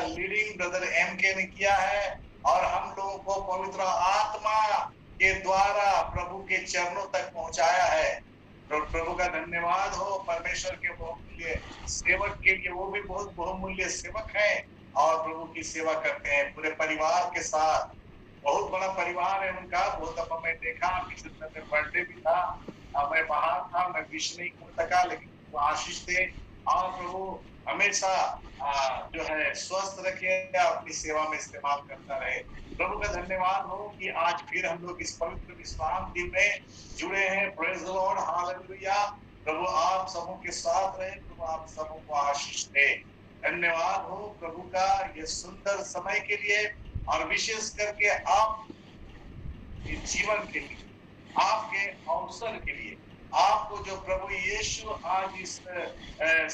Leading brother MK ने किया है और हम लोगों को पवित्र आत्मा के द्वारा प्रभु के चरणों तक पहुंचाया है। प्रभु का धन्यवाद हो। परमेश्वर के बहुमूल्य सेवक के लिए, वो भी बहुत बहुमूल्य सेवक है और प्रभु की सेवा करते हैं पूरे परिवार के साथ। बहुत बड़ा परिवार है उनका। बहुत दफा मैं देखा, पिछले समय बर्थडे भी था, मैं बाहर था, मैं विश नहीं कर सका, लेकिन वो आशीष थे और प्रभु हमेशा जो है स्वस्थ रखे, अपनी सेवा में इस्तेमाल करता रहे। प्रभु का धन्यवाद हो कि आज फिर हम लोग इस पवित्र विश्राम दिन में जुड़े हैं। Praise the Lord, hallelujah. प्रभु आप सबों के साथ रहे, प्रभु आप सबों को आशीष दे। धन्यवाद हो प्रभु का ये सुंदर समय के लिए और विशेष करके आप के जीवन के लिए, आपके अवसर के लिए, आपको जो प्रभु यीशु आज इस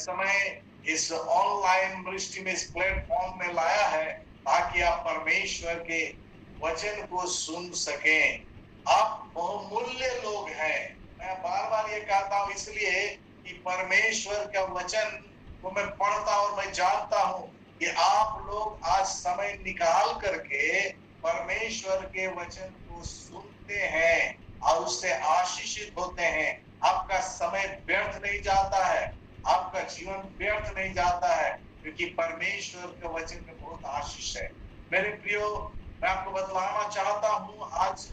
समय इस ऑनलाइन दृष्टि में, इस प्लेटफॉर्म में लाया है ताकि आप परमेश्वर के वचन को सुन सकें। आप बहुमूल्य लोग हैं। मैं बार बार ये कहता हूँ इसलिए कि परमेश्वर का वचन को मैं पढ़ता और मैं जानता हूँ कि आप लोग आज समय निकाल करके परमेश्वर के वचन को सुनते हैं और उससे आशीषित होते हैं। आपका समय व्यर्थ नहीं जाता है, आपका जीवन व्यर्थ नहीं जाता है, क्योंकि परमेश्वर के वचन में बहुत आशीष है। मेरे प्रियो, मैं आपको बतलाना चाहता हूँ आज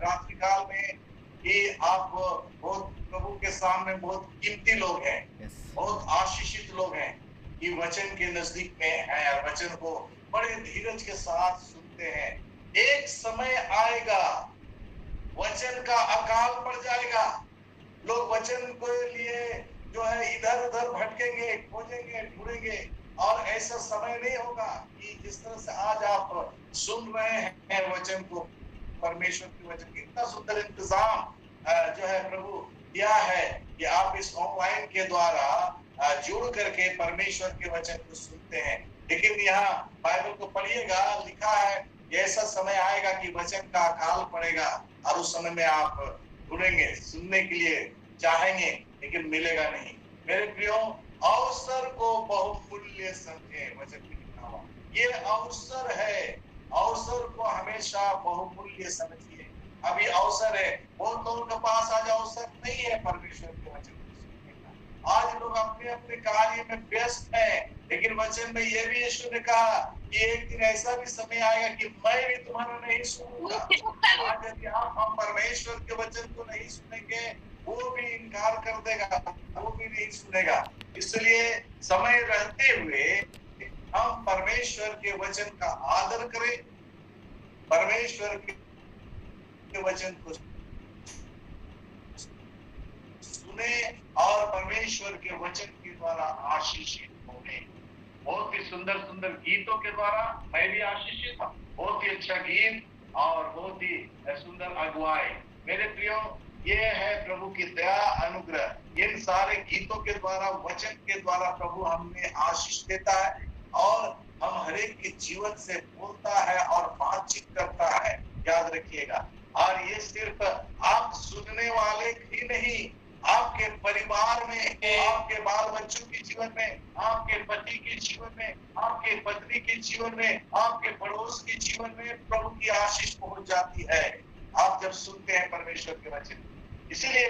रात्रि काल में कि आप बहुत प्रभु के सामने बहुत कीमती लोग हैं, बहुत आशीषित लोग हैं कि वचन के नजदीक में है और वचन को बड़े धीरज के साथ सुनते हैं। एक समय आएगा वचन का अकाल पड़ जाएगा। लोग वचन को लिए जो है इधर उधर भटकेंगे, खोजेंगे, ढूंढेंगे और ऐसा समय नहीं होगा कि जिस तरह से आज आप सुन रहे हैं वचन को, परमेश्वर के वचन की इतना सुंदर इंतजाम जो है प्रभु किया है कि आप इस ऑनलाइन के द्वारा जुड़ करके परमेश्वर के वचन को सुनते हैं। लेकिन यहाँ बाइबल को पढ़िएगा, लिखा है ऐसा समय आएगा कि वचन का अकाल पड़ेगा और उस समय में आप ढूंढेंगे, सुनने के लिए चाहेंगे, लेकिन मिलेगा नहीं। मेरे प्रियो, अवसर को बहुमूल्य समझे, वचन में लिखा हुआ ये अवसर है। अवसर को हमेशा बहुमूल्य समझिए। अभी अवसर है, बहुत लोगों के पास आज अवसर नहीं है परमेश्वर के वचन को सुनने का। आज लोग अपने अपने कार्य में व्यस्त हैं, लेकिन वचन में यह भी यीशु ने कहा कि एक दिन ऐसा भी समय आएगा कि मैं भी तुम्हारा नहीं सुनूंगा। आज यदि हम परमेश्वर के वचन को नहीं सुनेंगे, वो भी इनकार कर देगा, वो भी नहीं सुनेगा। इसलिए समय रहते हुए हम परमेश्वर के वचन का आदर करें, परमेश्वर के वचन को सुने और परमेश्वर के वचन के द्वारा आशीषित होने। बहुत ही सुंदर सुंदर गीतों के द्वारा मैं भी आशीषित हूँ। बहुत ही अच्छा गीत और बहुत ही सुंदर अगुवाई। मेरे प्रियो, ये है प्रभु की दया, अनुग्रह। इन सारे गीतों के द्वारा, वचन के द्वारा प्रभु हमें आशीष देता है और हम हरेक के जीवन से बोलता है और बातचीत करता है। याद रखिएगा। और ये सिर्फ आप सुनने वाले ही नहीं, आपके परिवार में, आपके बाल बच्चों के जीवन में, आपके पति के जीवन में, आपके पत्नी के जीवन में, आपके पड़ोस के जीवन में प्रभु की आशीष पहुंच जाती है आप जब सुनते हैं परमेश्वर के वचन। इसीलिए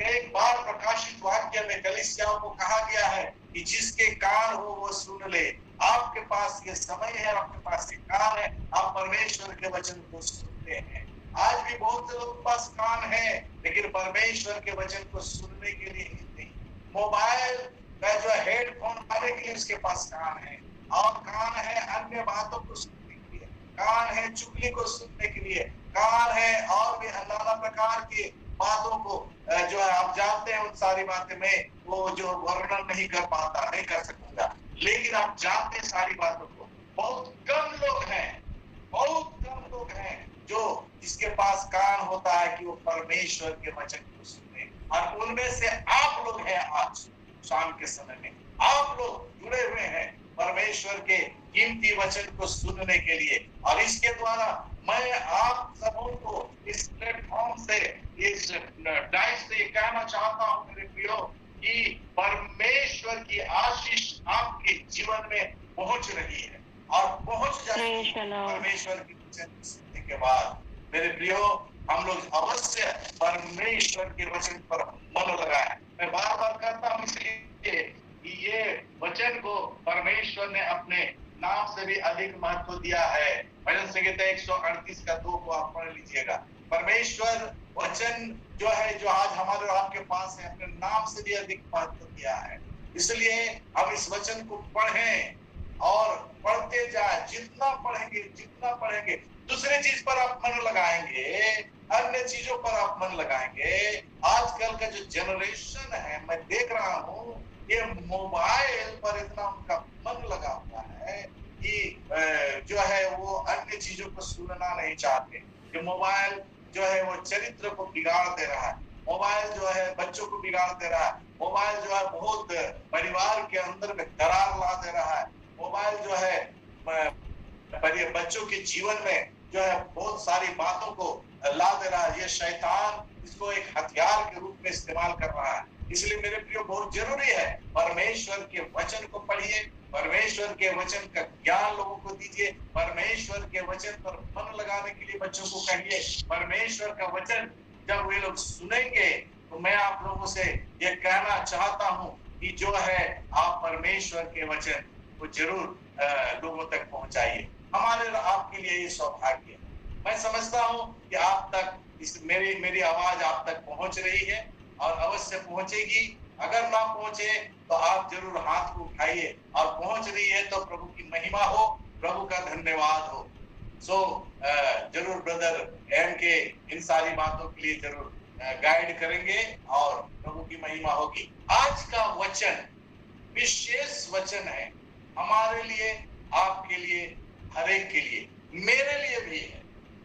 एक बार प्रकाशित वाक्य में कलीसियाओं को कहा गया है कि जिसके कान हो वो सुन ले। आपके पास ये समय है, आपके पास ये कान है, आप परमेश्वर के वचन को सुनते हैं। आज भी बहुत से लोगों के पास कान है, लेकिन परमेश्वर के वचन को सुनने के लिए नहीं। मोबाइल का जो हेडफोन लाने के लिए उसके पास कान है, और कान है अन्य बातों को सुनने के लिए, कान है चुगली को सुनने के लिए, कान है और भी नाना प्रकार की बातों को जो है आप जानते हैं उन सारी बातें में वो जो वर्णन नहीं कर पाता, नहीं कर सकूंगा, लेकिन आप जानते हैं सारी बातों को। बहुत कम लोग हैं, बहुत कम लोग हैं जो जिसके पास कान होता है कि वो परमेश्वर के वचन को सुने। और उनमें से आप लोग हैं। आज शाम के समय में आप लोग जुड़े हुए हैं परमेश्वर के कीमती वचन को सुनने के लिए। और इसके द्वारा मैं आप सबों को इस प्लेटफॉर्म से, इस डाइस से कहना चाहता हूं मेरे प्रियो कि परमेश्वर की आशीष आपके जीवन में पहुंच रही है। और पहुंच जाएगी परमेश्वर की वचन सुनने के बाद। मेरे प्रियो, हम लोग अवश्य परमेश्वर के वचन पर मन लगाएं। मैं बार बार कहता हूं इसलिए कि ये वचन को परमेश्वर ने अपने नाम से भी अधिक महत्व दिया है। भजन संहिता 138 का 2 को आप पढ़ लीजिएगा। परमेश्वर वचन जो है, जो आज हमारे और आपके पास है, अपने नाम से भी अधिक महत्व दिया है। इसलिए हम इस वचन को पढ़ें और पढ़ते जाए। जितना पढ़ेंगे दूसरे चीज पर आप मन लगाएंगे, अन्य चीजों पर आप मन लगाएंगे। आजकल का जो जनरेशन है, मैं देख रहा हूं, ये मोबाइल पर इतना उनका मन लगा हुआ है कि जो है वो अन्य चीजों को सुनना नहीं चाहते। ये मोबाइल जो है वो चरित्र को बिगाड़ दे रहा है। मोबाइल जो है बच्चों को बिगाड़ दे रहा है। मोबाइल जो है बहुत परिवार के अंदर में दरार ला दे रहा है। मोबाइल जो है बच्चों के जीवन में जो है बहुत सारी बातों को ला दे रहा है। ये शैतान इसको एक हथियार के रूप में इस्तेमाल कर रहा है। इसलिए मेरे प्रियो, बहुत जरूरी है परमेश्वर के वचन को पढ़िए, परमेश्वर के वचन का ज्ञान लोगों को दीजिए, परमेश्वर के वचन पर मन लगाने के लिए बच्चों को कहिए। परमेश्वर का वचन जब वे लोग सुनेंगे तो मैं आप लोगों से ये कहना चाहता हूं कि जो है आप परमेश्वर के वचन को जरूर लोगों तक पहुंचाइए। हमारे आपके लिए ये सौभाग्य है। मैं समझता हूं कि आप तक मेरी आवाज आप तक पहुंच रही है और अवश्य पहुंचेगी। अगर ना पहुंचे तो आप जरूर हाथ को उठाइए, और पहुंच रही है तो प्रभु की महिमा हो, प्रभु का धन्यवाद हो। जरूर ब्रदर एम के इन सारी बातों के लिए जरूर गाइड करेंगे और प्रभु की महिमा होगी। आज का वचन विशेष वचन है हमारे लिए, आपके लिए, हर एक के लिए, मेरे लिए भी है।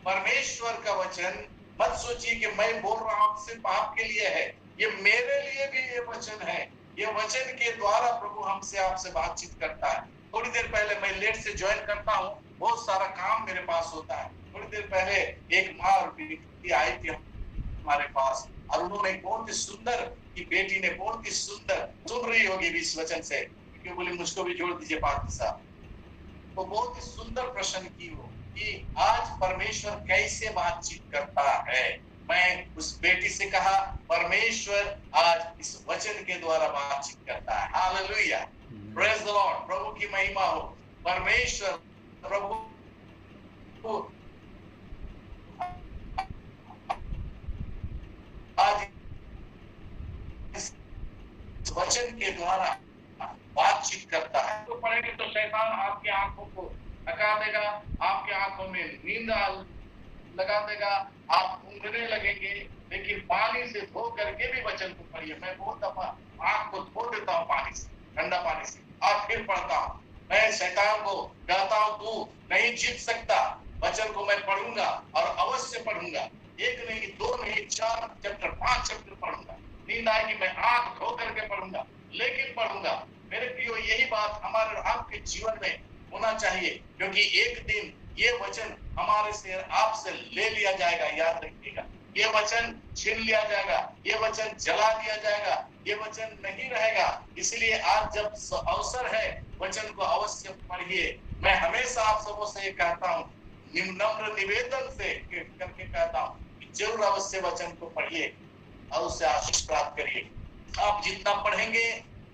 परमेश्वर का वचन मत सोचिए कि मैं बोल रहा हूं सिर्फ आपके लिए है, ये मेरे लिए भी ये वचन है। ये वचन के द्वारा प्रभु हमसे आपसे बातचीत करता है। थोड़ी देर पहले, मैं लेट से ज्वाइन करता हूँ, बहुत सारा काम मेरे पास होता है। थोड़ी देर पहले एक माँ और बेटी आई थी हमारे पास, और उन्होंने बहुत ही सुंदर, की बेटी ने बहुत ही सुंदर, सुन रही होगी भी इस वचन से, क्योंकि बोली मुझको भी जोड़ दीजिए पार्टी साहब। तो बहुत ही सुंदर प्रश्न की हो कि आज परमेश्वर कैसे बातचीत करता है। मैं उस बेटी से कहा परमेश्वर आज इस वचन के द्वारा बातचीत करता है। हालेलुया, प्रेज द लॉर्ड, प्रभु की महिमा हो। परमेश्वर प्रभु आज इस वचन के द्वारा बातचीत करता है। तो पढ़ेंगे तो शैतान आपकी आंखों को थका देगा, आपकी आंखों में नींद लगा देगा, आप ऊँघने लगेंगे। लेकिन पानी से धो करके भी वचन को पढ़िए। मैं बहुत दफा आंख को धो देता हूँ पानी से, ठंडा पानी से, और फिर पढ़ता हूँ। मैं शैतान को कहता हूँ तू नहीं जीत सकता, वचन को मैं पढ़ूंगा और अवश्य पढ़ूंगा। 1 नहीं, 2 नहीं, 4 चैप्टर, 5 चैप्टर पढ़ूंगा। नींद आएगी, मैं आंख धो करके पढ़ूंगा, लेकिन पढ़ूंगा। मेरे प्रियो, यही बात हमारे आपके जीवन में होना चाहिए, क्योंकि एक दिन ये वचन हमारे से आपसे ले लिया जाएगा। याद रखिएगा, ये वचन छीन लिया जाएगा, ये वचन जला दिया जाएगा, ये वचन नहीं रहेगा। इसलिए आज जब अवसर है, वचन को अवश्य पढ़िए। मैं हमेशा आप सबों से ये कहता हूँ, नम्र निवेदन से करके कहता हूँ कि जरूर अवश्य वचन को पढ़िए और उससे आशीष प्राप्त करिए। आप जितना पढ़ेंगे,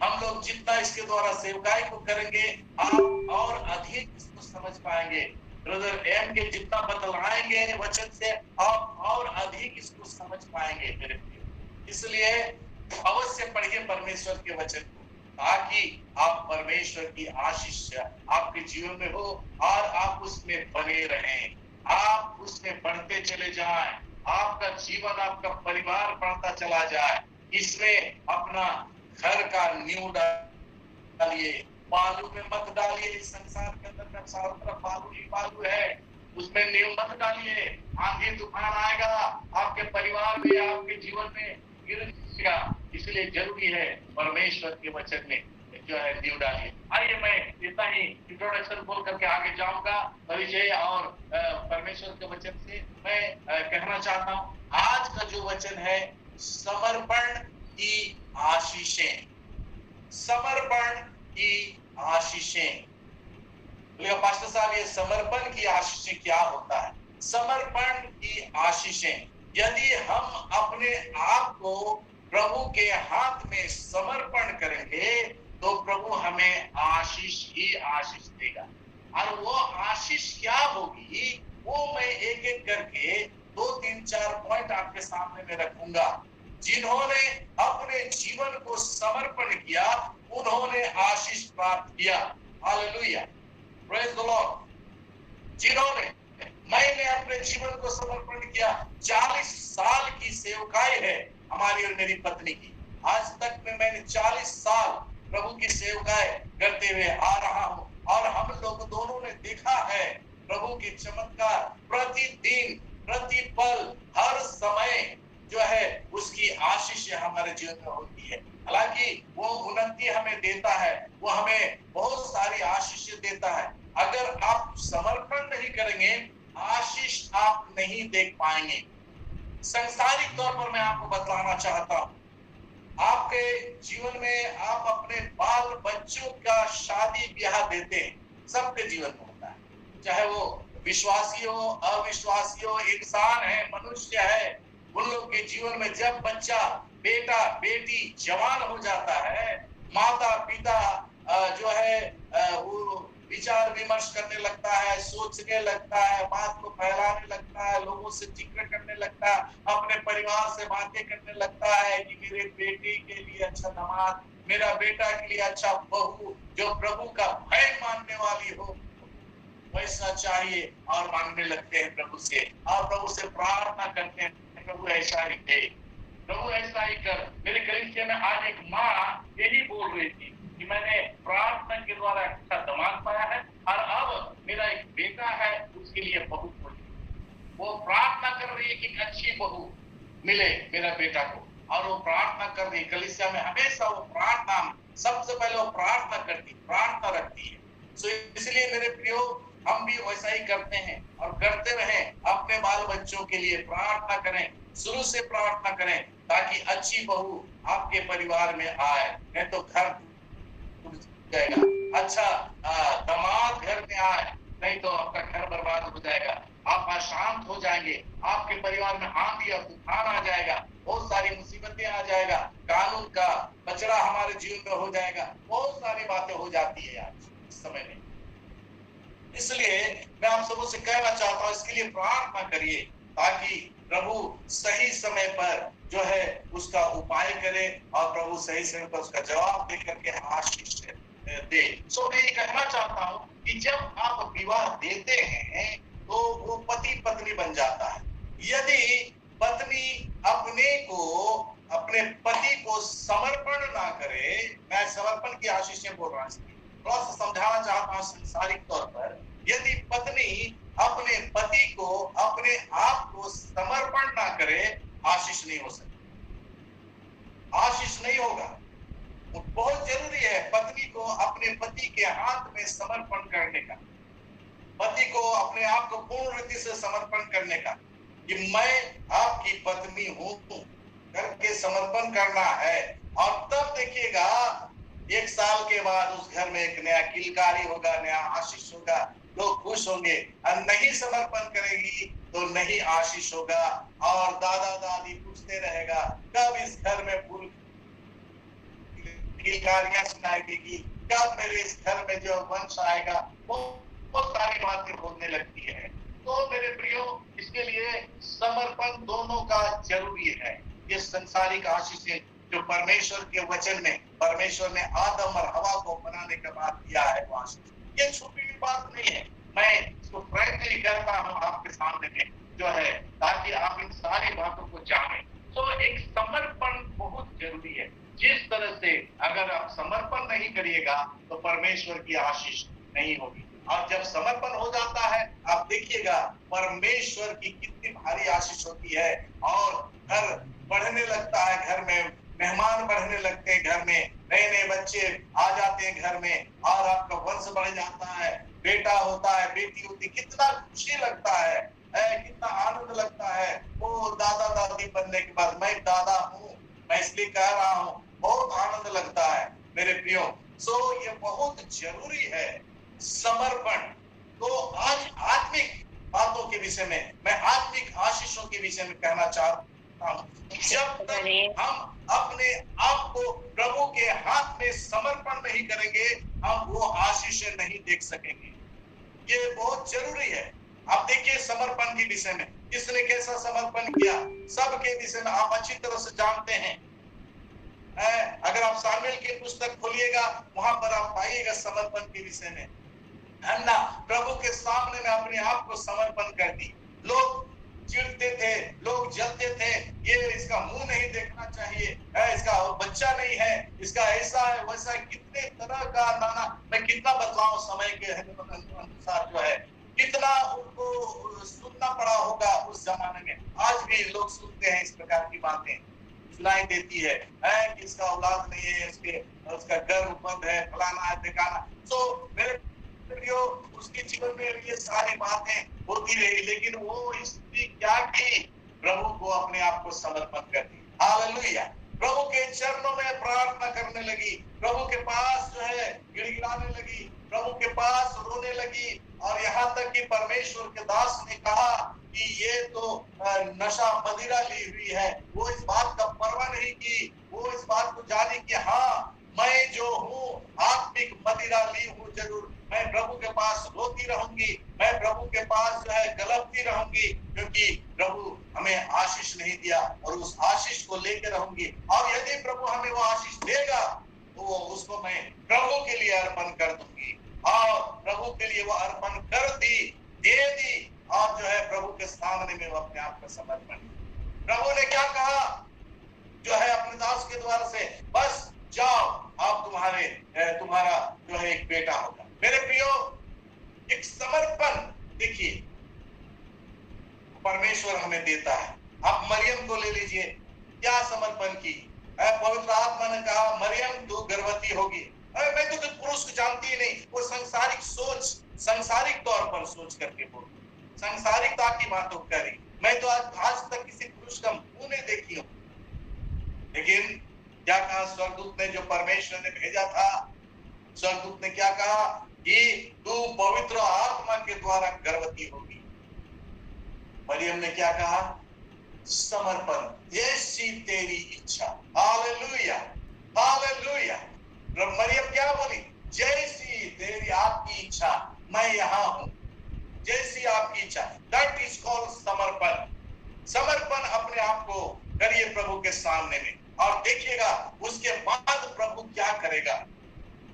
हम लोग जितना इसके द्वारा सेवकाई को करेंगे, आप और अधिक इसको समझ पाएंगे। ब्रदर एम के जितना बतलाएंगे वचन से, आप और अधिक इसको समझ पाएंगे मेरे प्रिय। इसलिए अवश्य पढ़िए परमेश्वर के वचन को, ताकि आप परमेश्वर की आशीष आपके जीवन में हो और आप उसमें बने रहें, आप उसमें बढ़ते चले जाएं, आपका जीवन, आपका परिवार बढ़ता चला जाए। इसमें अपना घर का नींव डालिए, बालू में मत डालिए। इस संसार के अंदर चारों तरफ बालू ही बालू है, उसमें नींव मत डालिए। आंधी तूफान आएगा, आपके परिवार में, आपके जीवन में गिर जाएगा। इसलिए जरूरी है परमेश्वर के वचन में जो है नींव डालिए। आइए, मैं इतना ही इंट्रोडक्शन बोल करके आगे जाऊंगा। परिचय और परमेश्वर के वचन से मैं कहना चाहता हूँ, आज का जो वचन है, समर्पण की आशीषें। समर्पण की आशीषें। बोले पास्टर साहब ये समर्पण की आशीषें क्या होता है? समर्पण की आशीषें, यदि हम अपने आप को प्रभु के हाथ में समर्पण करेंगे तो प्रभु हमें आशीष ही आशीष देगा। और वो आशीष क्या होगी वो मैं एक एक करके 2 3 4 पॉइंट आपके सामने में रखूंगा। जिन्होंने अपने जीवन को समर्पण किया उन्होंने आशीष प्राप्त किया। Hallelujah, praise the Lord. जिन्होंने, मैंने अपने जीवन को समर्पण किया, 40 साल की सेवकाई है हमारी और मेरी पत्नी की। आज तक में मैंने 40 साल प्रभु की सेवकाई करते हुए आ रहा हूं और हम लोग दोनों ने देखा है प्रभु के चमत्कार प्रतिदिन, प्रतिपल, हर समय जो है उसकी आशीष हमारे जीवन में होती है। हालांकि वो उन्नति हमें देता है, वो हमें बहुत सारी आशीष देता है। अगर आप समर्पण नहीं करेंगे आशीष आप नहीं देख पाएंगे। सांसारिक तौर पर मैं आपको बतलाना चाहता हूं, आपके जीवन में आप अपने बाल बच्चों का शादी ब्याह देते हैं, सबके जीवन में होता है, चाहे वो विश्वासी हो अविश्वासी हो, इंसान है मनुष्य है, उन लोग के जीवन में जब बच्चा बेटा बेटी जवान हो जाता है, माता पिता जो है वो विचार विमर्श करने लगता है, सोचने लगता है, बात को फैलाने लगता है, लोगों से जिक्र करने लगता है, अपने परिवार से बातें करने लगता है कि मेरे बेटे के लिए अच्छा दामाद, मेरा बेटा के लिए अच्छा बहू जो प्रभु का भय मानने वाली हो वैसा चाहिए, और मांगने लगते हैं प्रभु से और प्रभु से प्रार्थना करते हैं प्रभु ऐसा ही दे, प्रभु ऐसा ही कर। मेरे कलीसिया में आज एक माँ यही बोल रही थी कि मैंने प्रार्थना के द्वारा अच्छा दामाद पाया है और अब मेरा एक बेटा है उसके लिए बहू खोजी। वो प्रार्थना कर रही है कि अच्छी बहू मिले मेरा बेटा को, और वो प्रार्थना कर रही है। कलीसिया में हमेशा वो प्रार्थना, सबसे पहले वो प्रार्थना रखती है। सो इसलिए मेरे प्रियो हम भी वैसा ही करते हैं और करते रहें, अपने बाल बच्चों के लिए प्रार्थना करें, शुरू से प्रार्थना करें ताकि अच्छी बहू आपके परिवार में आए, नहीं तो घर जाएगा। अच्छा दामाद घर में आए नहीं तो आपका घर बर्बाद हो जाएगा, आप अशांत हो जाएंगे, आपके परिवार में आंधी और तूफान आ जाएगा, बहुत सारी मुसीबतें आ जाएगा, कानून का कचरा हमारे जीवन में हो जाएगा, बहुत सारी बातें हो जाती है आज इस समय में। इसलिए मैं आप सबों से कहना चाहता हूं इसके लिए प्रार्थना करिए ताकि प्रभु सही समय पर जो है उसका उपाय करे और प्रभु सही समय पर उसका जवाब दे करके आशीष दे। सो मैं ये कहना चाहता हूं कि जब आप विवाह देते हैं तो वो पति पत्नी बन जाता है। यदि पत्नी अपने पति को समर्पण ना करे, मैं समर्पण की आशीषें बोल रहा हूं, थोड़ा सा समझाना चाहता हूं संसारिक तौर पर। यदि पत्नी अपने पति को, अपने आप को समर्पण ना करे, आशीष नहीं हो सकती, आशीष नहीं होगा। बहुत जरूरी है पत्नी को अपने पति के हाथ में समर्पण करने का, पति को अपने आप को पूर्ण रीति से समर्पण करने का कि मैं आपकी पत्नी हूं करके समर्पण करना है। और तब देखिएगा 1 साल के बाद उस घर में एक नया किलकारी होगा, नया आशीष होगा, लोग खुश होंगे। और नहीं समर्पण करेगी तो नहीं आशीष होगा, और दादा दादी पूछते रहेगा कब इस घर में फूल किलकारियां सुनाएगी, कब मेरे इस घर में जो वंश आएगा, बहुत सारी बातें बोलने लगती है। तो मेरे प्रियो इसके लिए समर्पण दोनों का जरूरी है। ये संसारिक आशीषें जो परमेश्वर के वचन में परमेश्वर ने आदम और हवा को बनाने के बाद दिया है, वो आशीष ये छुपी हुई बात नहीं है। मैं इसको प्रयत्न करता हूं आपके सामने में जो है, ताकि आप इन सारी बातों को जाने। तो एक समर्पण बहुत जरूरी है। जिस तरह से अगर आप समर्पण नहीं करिएगा तो परमेश्वर की आशीष नहीं होगी, और जब समर्पण हो जाता है आप देखिएगा परमेश्वर की कितनी भारी आशीष होती है, और घर बढ़ने लगता है, घर में मेहमान बढ़ने लगते हैं, घर में नए नए बच्चे आ जाते हैं घर में, और आपका वंश बढ़ जाता है, बेटा होता है, बेटी होती, कितना खुशी लगता है, कितना आनंद लगता है। वो दादा दादी बनने के बाद मैं दादा हूँ, मैं इसलिए कह रहा हूँ, बहुत आनंद लगता है मेरे प्रियो। सो ये बहुत जरूरी है समर्पण। तो आज आत्मिक बातों के विषय में, मैं आत्मिक आशीषों के विषय में कहना चाहता हूं। जब तक हम अपने आप को प्रभु के हाथ में समर्पण नहीं करेंगे, हम वो आशीषें नहीं देख सकेंगे। ये बहुत जरूरी है। आप देखिए समर्पण के विषय में, किसने कैसा समर्पण किया, सबके विषय में आप अच्छी तरह से जानते हैं। अगर आप सामुएल की पुस्तक खोलिएगा, वहां पर आप पाइएगा समर्पण के विषय में। हन्ना प्रभु के सामने में अपने आप को समर्पण कर दी। लोग चिढ़ते थे, लोग जलते थे, ये इसका मुंह नहीं देखना चाहिए, इसका बच्चा नहीं है, इसका ऐसा है वैसा है, कितने तरह का नाना, मैं कितना बदलाव समय के अनुसार जो है, कितना उनको सुनना पड़ा होगा उस जमाने में। आज भी लोग सुनते हैं इस प्रकार की बातें, सुनाई देती है कि इसका औलाद नहीं है, उसका गर्भ बंद है, फलाना है, ठिकाना। तो मेरे उसके जीवन में ये सारी बातें होती रही, लेकिन वो स्त्री क्या की, प्रभु को अपने आप को समर्पण कर दी। हालेलुया। प्रभु के चरणों में प्रार्थना करने लगी, प्रभु के पास जो है गिड़गिड़ाने लगी, प्रभु के पास रोने लगी। और यहाँ तक कि परमेश्वर के दास ने कहा कि ये तो नशा मदिरा ली हुई है। वो इस बात का परवाह नहीं की, वो इस बात को जानी कि हाँ, मैं जो हूँ आत्मिक मदिरा ली हूँ जरूर, मैं प्रभु के पास रोती रहूंगी, मैं प्रभु के पास जो है गलपती रहूंगी, क्योंकि प्रभु हमें आशीष नहीं दिया और उस आशीष को लेकर रहूंगी। और यदि प्रभु हमें वो आशीष देगा तो उसको मैं प्रभु के लिए अर्पण कर दूंगी। और प्रभु के लिए वो अर्पण कर दी, दे दी, और जो है प्रभु के सामने में वो अपने आप का समर्पण। प्रभु ने क्या कहा जो है अपने दास के द्वारा से, बस जाओ, आप तुम्हारा जो है एक बेटा होगा। मेरे प्रियो, एक समर्पण देखिए परमेश्वर हमें देता है। आप मरियम को ले लीजिए, क्या समर्पण की। पवित्र आत्मा ने कहा मरियम तू गर्भवती होगी। मैं तो पुरुष को जानती ही नहीं, वो सांसारिक सोच, सांसारिक तौर पर सोच करके बोल, सांसारिकता की बातों करी। मैं तो आज तक किसी पुरुष का मुंह नहीं देखी हूं, लेकिन क्या कहा स्वर्गदूत ने, जो परमेश्वर ने भेजा था, स्वर्गदूत ने क्या कहा कि तू पवित्र आत्मा के द्वारा गर्भवती होगी। मरियम ने क्या कहा, समर्पण, जैसी तेरी इच्छा। Hallelujah, hallelujah. मरियम क्या बोली, जैसी तेरी आपकी इच्छा, मैं यहाँ हूं, जैसी आपकी इच्छा। दैट इज कॉल्ड समर्पण। समर्पण अपने आप को करिए प्रभु के सामने में, और देखिएगा उसके बाद प्रभु क्या करेगा।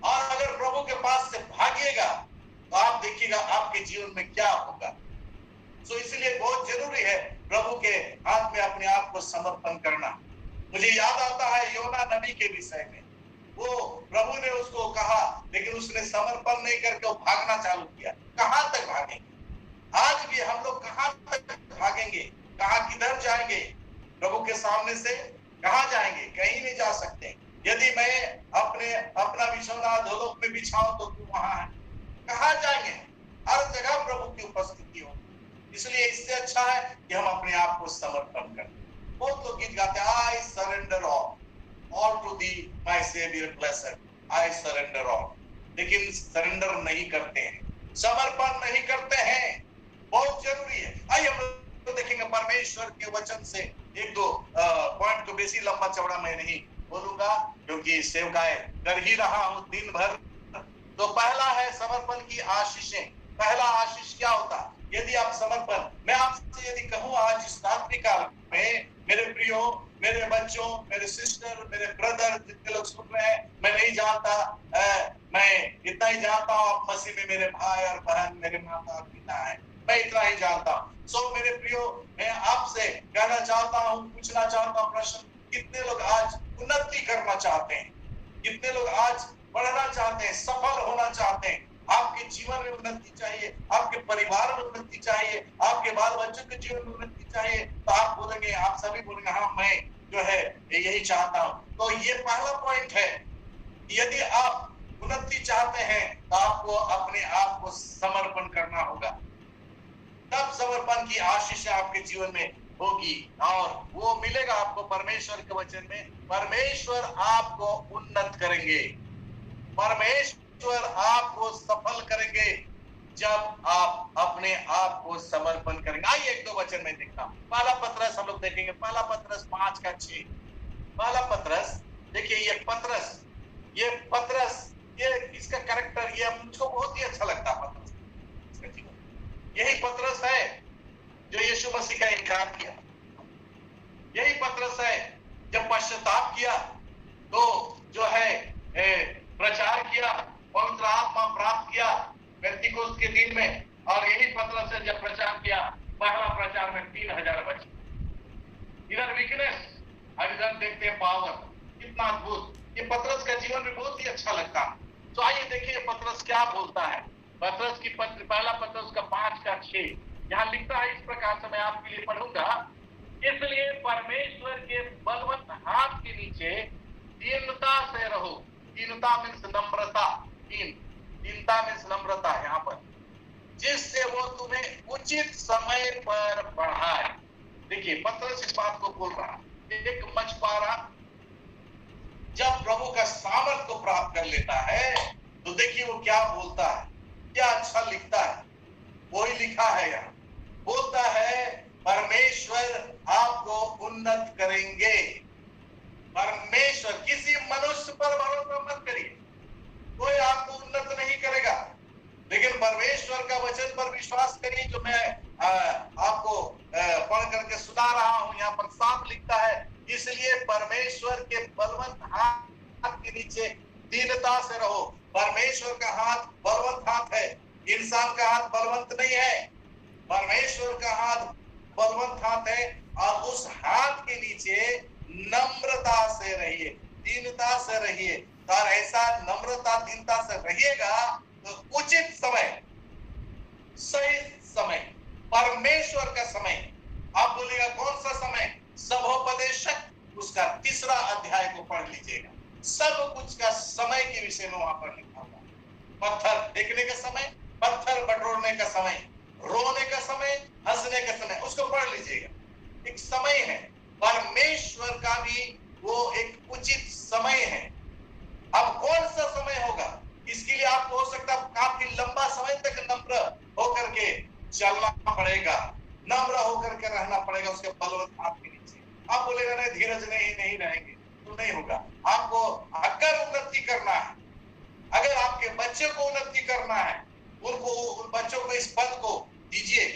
और अगर प्रभु के पास से भागिएगा तो आप देखिएगा आपके जीवन में क्या होगा। तो इसलिए बहुत जरूरी है प्रभु के हाथ में अपने आप को समर्पण करना। मुझे याद आता है योना नबी के विषय में, वो प्रभु ने उसको कहा, लेकिन उसने समर्पण नहीं करके वो भागना चालू किया। कहां तक भागेंगे? आज भी हम लोग कहां तक भागेंगे, कहां किधर जाएंगे? प्रभु के सामने से कहां जाएंगे? कहीं नहीं जा सकते। यदि मैं अपना बिछौना धोलोक में बिछाऊं तो तू वहां है, कहां जाएंगे? हर जगह प्रभु की उपस्थिति हो। इसलिए इससे अच्छा है कि हम अपने आप को समर्पण करें। बहुत लोग गीत गाते हैं, I surrender all to thee my saviour blessed, I surrender all, लेकिन सरेंडर नहीं करते हैं, समर्पण नहीं करते हैं। बहुत जरूरी है। आइए हम तो देखेंगे परमेश्वर के वचन से एक दो पॉइंट को, बेसी लंबा चौड़ा मैं नहीं बोलूंगा क्योंकि सेवकाएं कर ही रहा हूं दिन भर। तो पहला है समर्पण की आशीषें। पहला आशीष क्या होता? यदि आप समर्पण, मैं आपसे यदि कहूं आज इस रात्रि काल में, मेरे प्रियो, मेरे बच्चों, मेरे सिस्टर, मेरे ब्रदर, जितने लोग सुन रहे हैं, मैं नहीं जानता, मैं इतना ही जानता हूं आप मसीह में मेरे भाई और बहन, मेरे माता पिता है, मैं इतना ही जानता हूं। सो मेरे प्रियो, मैं आपसे कहना चाहता हूं, पूछना चाहता हूं प्रश्न, कितने लोग आज उन्नति करना चाहते हैं? कितने लोग आज बढ़ना चाहते हैं, सफल होना चाहते हैं? आपके जीवन में उन्नति चाहिए, आपके परिवार में उन्नति चाहिए, आपके बाल बच्चों के जीवन में उन्नति चाहिए, तो आप बोलेंगे, आप सभी बोलेंगे हाँ मैं जो है यही चाहता हूं। तो ये पहला पॉइंट है, यदि आप उन्नति चाहते हैं तो आपको अपने आप को समर्पण करना होगा, तब समर्पण की आशीष आपके जीवन में होगी और वो मिलेगा आपको परमेश्वर के वचन में। परमेश्वर आपको उन्नत करेंगे, परमेश्वर परमेश्वर आपको सफल करेंगे जब आप अपने आप को समर्पण करेंगे। आइए एक दो वचन में देखता हूं। पहला पत्रस हम लोग देखेंगे, पहला पत्रस 5:6। पहला पत्रस, देखिए ये पत्रस ये इसका कैरेक्टर ये मुझको बहुत ही अच्छा लगता है। पत्रस इसका जीवन, यही पत्रस है जो यीशु मसीह का इनकार किया। यही पत्रस है जब पश्चाताप किया तो जो है प्रचार किया, पवित्र आत्मा प्राप्त किया पेंतीकोस्त के दिन में। और यही पत्रस है जब प्रचार किया, पहला प्रचार में 3000 बचे। इधर वीकनेस और इधर देखते हैं पावर, कितना अद्भुत। ये पत्रस का जीवन भी बहुत ही अच्छा लगता है। तो आइए देखिए पत्रस क्या बोलता है। पत्रस की पत्र, पहला पत्रस का 5:6 यहाँ लिखता है इस प्रकार से, मैं आपके लिए पढ़ूंगा। इसलिए परमेश्वर के बलवंत हाथ के नीचे दीनता से रहो। दीनता मीन्स नम्रता, दीनता मीन्स नम्रता यहाँ पर, जिससे वो तुम्हें उचित समय पर बढ़ाए। देखिए पत्रस इस बात को बोल रहा है। एक मछुआरा जब प्रभु का सामर्थ को प्राप्त कर लेता है तो देखिए वो क्या बोलता है, क्या अच्छा लिखता है। वही लिखा है यहाँ, बोलता है परमेश्वर आपको उन्नत करेंगे। परमेश्वर, किसी मनुष्य पर भरोसा मत करिए, कोई आपको उन्नत नहीं करेगा, लेकिन परमेश्वर का वचन पर विश्वास करिए। जो मैं आपको पढ़ करके सुना रहा हूं, यहाँ पर साफ लिखता है, इसलिए परमेश्वर के बलवंत हाथ के नीचे दीनता से रहो। परमेश्वर का हाथ बलवंत हाथ है, इंसान का हाथ बलवंत नहीं है। परमेश्वर का हाथ बलवंत हाथ है और उस हाथ के नीचे नम्रता से रहिए, दीनता से रहिए। और ऐसा नम्रता दीनता से रहिएगा तो उचित समय, सही समय, परमेश्वर का समय। आप बोलिएगा कौन सा समय? सभोपदेशक उसका 3 अध्याय को पढ़ लीजिएगा। सब कुछ का समय के विषय में वहां पर लिखा हुआ। पत्थर फेंकने का समय, पत्थर बटोरने का समय, रोने का समय, हंसने का समय, उसको पढ़ लीजिएगा। एक समय है, परमेश्वर का भी वो एक उचित समय है। अब कौन सा समय होगा, इसके लिए आपको हो सकता है काफी लंबा समय तक नम्र होकर के चलना पड़ेगा, नम्र होकर के रहना पड़ेगा उसके बलवंत हाथ के नीचे। आप बोलेगा नहीं धीरज नहीं रहेंगे, तो नहीं होगा। आपको अगर उन्नति करना है, अगर आपके बच्चे को उन्नति करना है, उनको, उन बच्चों को इस पद को दीजिए।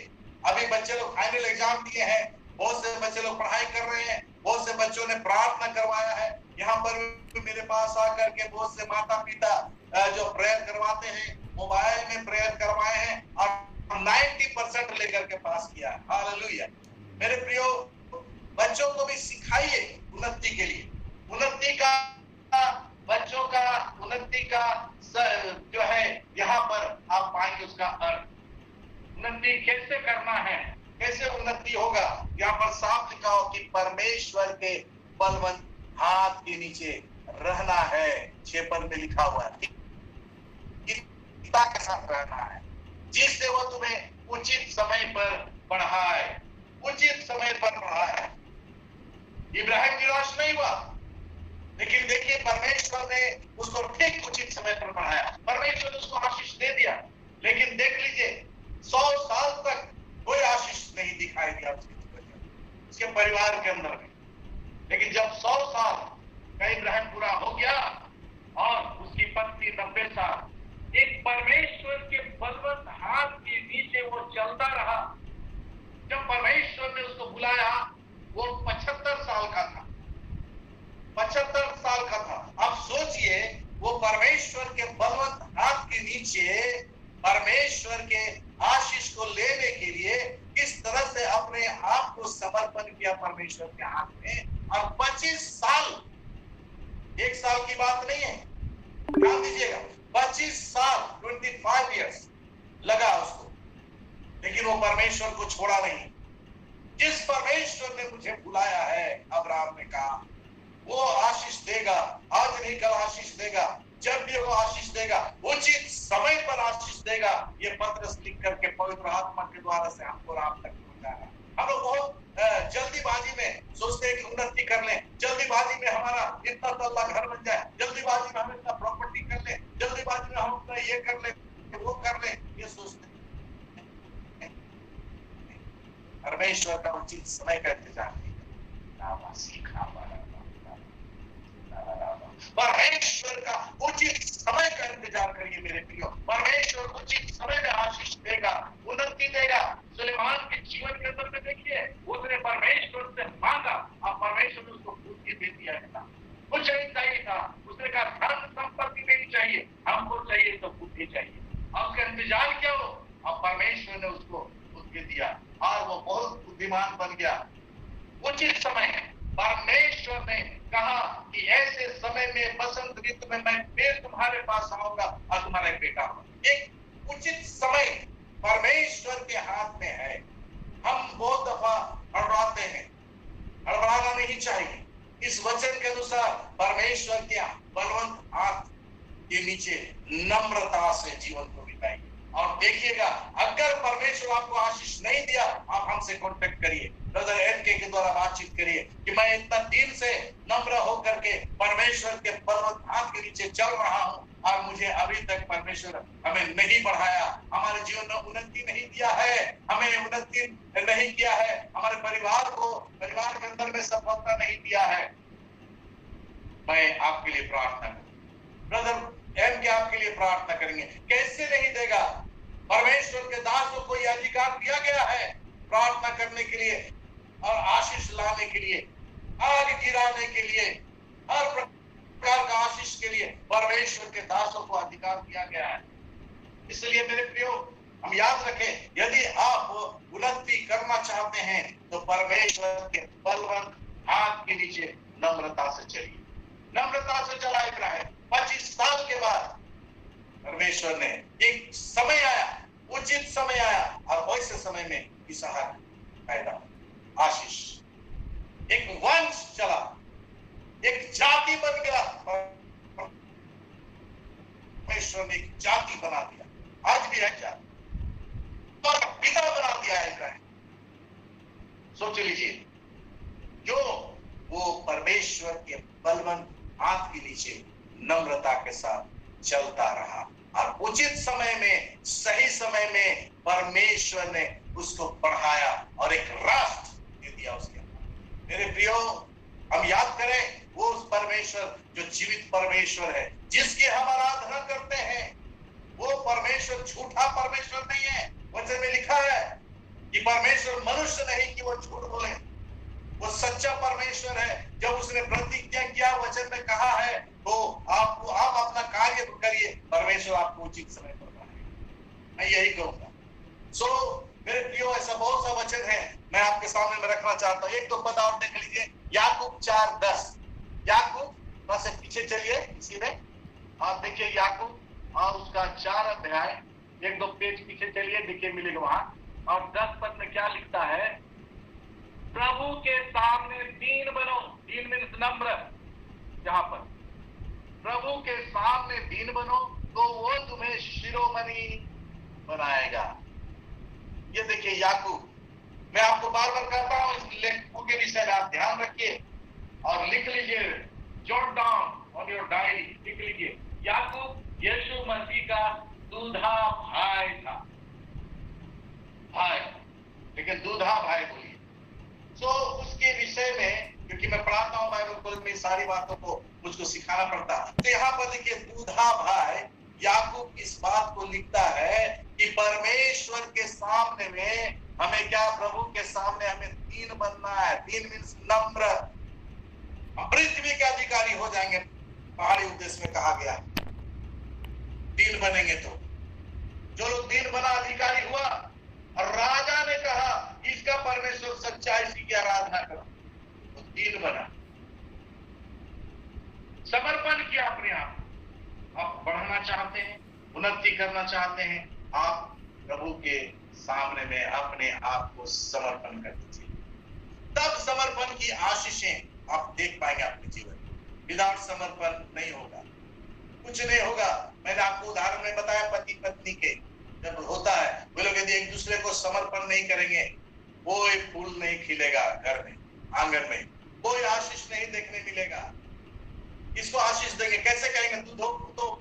अभी बच्चे लोग फाइनल एग्जाम दिए हैं, बहुत से बच्चे लोग पढ़ाई कर रहे हैं, बहुत से बच्चों ने प्रार्थना करवाया है। यहाँ पर मेरे पास आकर के बहुत से माता पिता जो प्रेयर करवाते हैं, मोबाइल में प्रेयर करवाए हैं और 90% लेकर के पास किया है। हालेलुया। मेरे प्रियो, बच्चों को भी सिखाइए उन्नति के लिए। उन्नति का, बच्चों का उन्नति का जो है यहाँ पर आप पाएंगे उसका अर्थ। उन्नति कैसे करना है, कैसे उन्नति होगा, यहाँ पर साफ लिखा हो कि परमेश्वर के बलवंत हाथ के नीचे रहना है। 6 पद में लिखा हुआ है, के साथ रहना है, जिससे वो तुम्हें उचित समय पर बढ़ाए। उचित समय पर बढ़ाए। इब्राहिम निराश नहीं हुआ, लेकिन देखिए परमेश्वर ने उसको ठीक उचित समय पर बढ़ाया। परमेश्वर ने उसको आशीष दे दिया, लेकिन देख लीजिए 100 साल तक कोई आशीष नहीं दिखाई दिया उसके परिवार के अंदर में। लेकिन जब 100 साल का इब्राहिम पूरा हो गया और उसकी पत्नी 90 साल, एक परमेश्वर के बलवंत हाथ के नीचे वो चलता रहा। जब परमेश्वर ने उसको बुलाया वो 75 साल का था, 75 साल का था। अब सोचिए वो परमेश्वर के बलवंत हाथ के नीचे परमेश्वर के आशीष को लेने के लिए किस तरह से अपने आप को समर्पण किया परमेश्वर के हाथ में। और 25 साल, 1 साल की बात नहीं है, ध्यान दीजिएगा, 25 साल 25 इयर्स लगा उसको, लेकिन वो परमेश्वर को छोड़ा नहीं। जिस परमेश्वर ने मुझे बुलाया है, अब्राहम ने कहा, वो आशीष देगा। आज नहीं कल आशीष देगा, जब भी वो आशीष देगा उचित समय पर आशीष देगा। ये पत्र लिख करके पवित्र आत्मा के द्वारा से हमको राम तक पहुंचा है। हम लोग बहुत जल्दीबाजी में सोचते हैं कि उन्नति कर लें, जल्दीबाजी में हमारा इतना तल्ला घर बन जाए, जल्दीबाजी में हम इतना प्रॉपर्टी कर लें, जल्दीबाजी में हम उचित समय का इंतजार कीजिए। परमेश्वर का उचित समय का इंतजार करिए मेरे प्रियो। परमेश्वर उचित समय में आशीष देगा, उन्नति देगा। सुलेमान के जीवन के अंदर में देखिए, उसने परमेश्वर से मांगा और परमेश्वर ने उसको बुद्धि दे दिया था। कुछ नहीं चाहिए था, उसने कहा धन संपत्ति नहीं चाहिए, हमको चाहिए तो बुद्धि चाहिए। और उसका इंतजार क्या हो, और परमेश्वर ने उसको बुद्धि दिया और वो बहुत बुद्धिमान बन गया। उचित समय परमेश्वर ने कहा कि ऐसे समय में बसंत ऋतु में मैं फिर तुम्हारे पास आऊंगा और तुम्हारा एक बेटा होगा। एक उचित समय परमेश्वर के हाथ में है। हम बहुत दफा हड़बड़ाते हैं, हड़बड़ाना नहीं चाहिए। इस वचन के अनुसार परमेश्वर के बलवंत हाथ के नीचे नम्रता से जीवन को बिताइए। और देखिएगा, अगर परमेश्वर आपको आशीष नहीं दिया, आप हमसे कांटेक्ट करिए, ब्रदर एनके के द्वारा बातचीत करिए कि मैं इतना दिन से नम्र होकर के परमेश्वर के बलवंत हाथ के नीचे चल रहा हूं और मुझे अभी तक परमेश्वर हमें नहीं बढ़ाया, हमारे जीवन में उन्नति नहीं दिया है, हमें उन्नति नहीं किया है, हमारे परिवार के अंदर में सफलता नहीं दिया है। मैं आपके लिए प्रार्थना करूं, ब्रदर एम के आपके लिए प्रार्थना करेंगे। कैसे नहीं देगा? परमेश्वर के दासों को यह अधिकार दिया गया है प्रार्थना करने के लिए और आशीष लाने के लिए, आग गिराने के लिए, हर प्रकार का आशीष के लिए परमेश्वर के दासों को अधिकार दिया गया है। इसलिए मेरे प्रियो, हम याद रखें, यदि आप उन्नति करना चाहते हैं तो परमेश्वर के बलवंत हाथ के नीचे नम्रता से चलिए। नम्रता से चला इब्राहिम 25 साल के बाद परमेश्वर ने एक समय आया, उचित समय आया और वैसे समय में इसहाक पैदा, आशीष, एक वंश चला, एक जाति बन गया। परमेश्वर ने एक जाति बना दिया, आज भी है जाति, और पिता बना दिया है इब्राहिम। सोच लीजिए, जो वो परमेश्वर के बलवंत हाथ के नीचे नम्रता के साथ चलता रहा और उचित समय में, सही समय में परमेश्वर ने उसको बढ़ाया और एक राष्ट्र दे दिया उसके। मेरे प्रियो, हम याद करें वो उस परमेश्वर जो जीवित परमेश्वर है, जिसकी हम आराधना करते हैं। वो परमेश्वर झूठा परमेश्वर नहीं है। वचन में लिखा है कि परमेश्वर मनुष्य नहीं कि वो झूठ बोले, वो सच्चा परमेश्वर है। जब उसने प्रतिज्ञा किया, वचन में कहा है, तो आप अपना कार्य करिए, परमेश्वर आपको उचित समय पर बढ़ाएगा। मैं यही कहूंगा। मेरे प्रियो, ऐसा बहुत सा वचन है मैं आपके सामने में रखना चाहता हूँ। एक तो पता और देख लीजिए, याकूब 4:10। याकूब, बस पीछे चलिए इसी में, आप देखिए याकूब और उसका 4 अध्याय, 1-2 पेज पीछे चलिए, देखिए मिलेगा वहां। और 10 पद में क्या लिखता है? प्रभु के सामने दीन बनो। दीन मीन्स नम्र। जहां पर प्रभु के सामने दीन बनो तो वो तुम्हें शिरोमणि बनाएगा। ये देखिए याकूब, मैं आपको बार बार कहता हूं, इस लेखों के विषय में आप ध्यान रखिए और लिख लीजिए, jot down on your diary, लिख लीजिए। याकूब यीशु मसीह का दूधा भाई था। भाई, लेकिन दूधा भाई बोलिए। उसके विषय में, क्योंकि मैं पढ़ाता हूं बाइबल कॉलेज में, सारी बातों को मुझको सिखाना पड़ता है। तो यहाँ पर देखिए, दूधा भाई याकूब इस बात को लिखता है कि परमेश्वर के सामने में हमें क्या, प्रभु के सामने हमें दीन बनना है। दीन मीन्स नम्र। हम पृथ्वी के अधिकारी हो जाएंगे, पहाड़ी उद्देश्य में कहा गया। दीन बनेंगे तो जो लोग दीन बना, अधिकारी हुआ, और राजा ने कहा इसका परमेश्वर सच्चा, इसी की आराधना करो, तो दीन बना, समर्पण किया अपने आप। आप बढ़ना चाहते हैं, उन्नति करना चाहते हैं, आप प्रभु के सामने में अपने आप को समर्पण कर दीजिए। तब समर्पण की आशीषें आप देख पाएंगे अपने जीवन में। विदाउट समर्पण नहीं होगा, कुछ नहीं होगा। मैंने आपको उदाहरण में बताया, पति पत्नी के जब होता है, वे लोग यदि एक दूसरे को समर्पण नहीं करेंगे, कोई फूल नहीं खिलेगा घर में, आंगन में कोई आशीष नहीं देखने मिलेगा। किसको आशीष देंगे? कैसे कहेंगे तू तो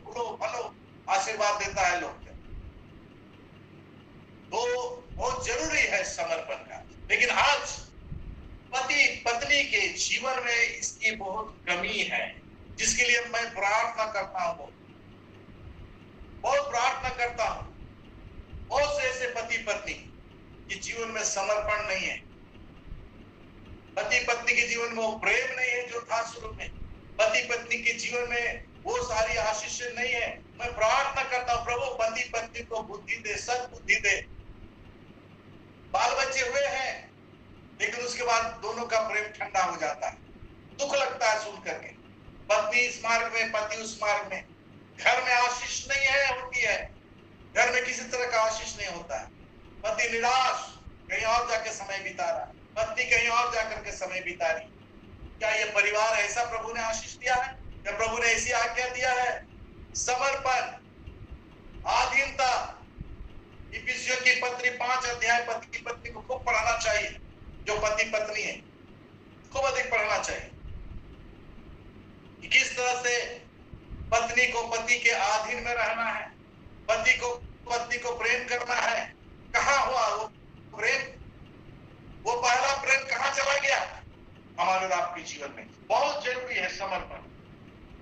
फूलो फलो, आशीर्वाद देता है लोग। तो बहुत जरूरी है समर्पण का। लेकिन आज पत्नी के जीवन में इसकी बहुत कमी है, जिसके लिए मैं प्रार्थना करता हूं, बहुत प्रार्थना करता हूं। बहुत से ऐसे पति पत्नी के जीवन में समर्पण नहीं है, पति पत्नी के जीवन में वो प्रेम नहीं है जो था शुरू में, पति पत्नी के जीवन में वो सारी आशीष नहीं है। मैं प्रार्थना करता हूं प्रभु पति पत्नी को बुद्धि दे, सद्बुद्धि दे। बाल बच्चे हुए हैं लेकिन उसके बाद दोनों का प्रेम ठंडा हो जाता है, दुख लगता है सुन करके। पत्नी इस मार्ग में, पति उस मार्ग में, घर में आशीष नहीं है, होती है घर में किसी तरह का आशीष नहीं होता है। पति निराश, कहीं और जाके समय बिता रहा, पत्नी कहीं और जाकर के समय बिता रही। क्या ये परिवार ऐसा प्रभु ने आशीष दिया है? क्या प्रभु ने ऐसी आज्ञा दिया है? समर्पण, आधीनता। इफिसियों की पत्री 5 अध्याय पति पत्नी को खूब पढ़ाना चाहिए। जो पति पत्नी है खूब अधिक पढ़ना चाहिए कि किस तरह से पत्नी को पति के अधीन में रहना है, पति को पत्नी को प्रेम करना है। कहाँ हुआ वो प्रेम? वो पहला प्रेम कहाँ चला गया? हमारे और आपके जीवन में बहुत जरूरी है समर्पण।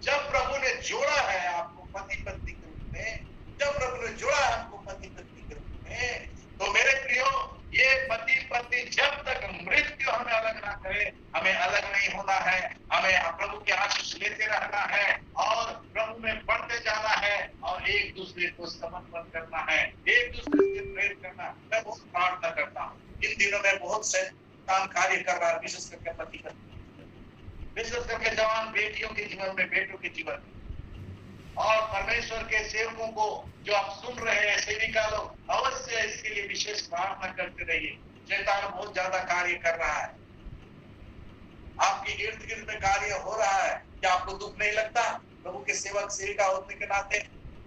जब प्रभु ने जोड़ा है आपको पति पत्नी के रूप में, जब प्रभु ने जोड़ा है आपको पति पत्नी के रूप में, तो मेरे प्रियो ये पति पत्नी जब तक मृत्यु हमें अलग ना करे, हमें अलग नहीं होना है। हमें प्रभु के आशीष लेते रहना है और प्रभु में बढ़ते जाना है और एक दूसरे को समर्पण करना है, एक दूसरे से प्रेम करना। मैं बहुत प्रार्थना करता हूँ, इन दिनों में बहुत शैतान कार्य कर रहा है, विशेष करके पति पत्नी, विशेष करके जवान बेटियों के जीवन में, बेटों के जीवन में। और परमेश्वर के सेवकों को जो आप सुन रहे हैं, सेविका लोग, अवश्य इसके लिए विशेष प्रार्थना करते रहिए। शैतान बहुत ज्यादा कार्य कर रहा है, आपके इर्द गिर्द में कार्य हो रहा है। क्या आपको दुख नहीं लगता? प्रभु के सेवक सेविका होने के नाते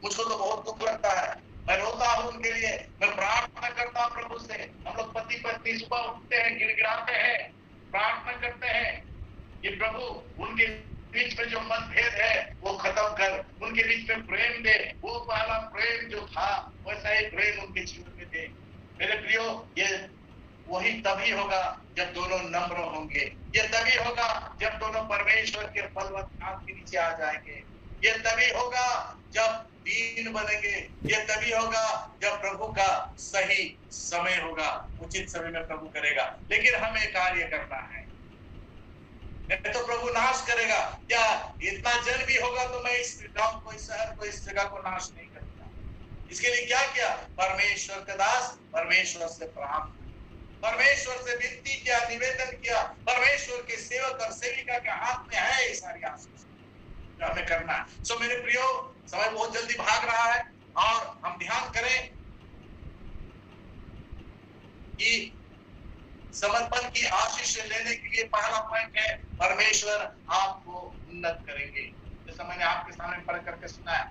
मुझको तो बहुत दुख लगता है। मैं रोता हूं उनके लिए, मैं प्रार्थना करता हूं प्रभु से। हम लोग पति पत्नी सुबह उठते हैं, गिड़गिड़ाते हैं, प्रार्थना करते हैं कि प्रभु उनके बीच में जो मतभेद है वो खत्म कर, उनके बीच में प्रेम दे। वो पहला प्रेम जो था वैसा ही प्रेम उनके जीवन में दे। मेरे प्रियो, ये वही तभी होगा जब दोनों नम्र होंगे, ये तभी होगा जब दोनों परमेश्वर के बलवंत हाथ के नीचे आ जाएंगे, ये तभी होगा जब दीन बनेंगे, ये तभी होगा जब प्रभु का सही समय होगा, उचित समय में प्रभु करेगा। लेकिन हमें कार्य करना है, नहीं तो प्रभु नाश करेगा। क्या इतना जन भी होगा तो मैं इस गांव को, इस शहर को, इस जगह को नाश नहीं करूंगा। इसके लिए क्या किया? परमेश्वर का दास परमेश्वर से प्रार्थना, परमेश्वर से विनती किया, निवेदन किया। परमेश्वर के सेवक और सेविका के हाथ में है ये सारी आशीष जो हमें करना है। सो मेरे प्रियो, समय बहुत जल्दी भाग रहा है और हम ध्यान करें कि समर्पण की आशीष लेने के लिए पहला पॉइंट है परमेश्वर आपको उन्नत करेंगे। जैसा मैंने आपके सामने पढ़ करके सुनाया,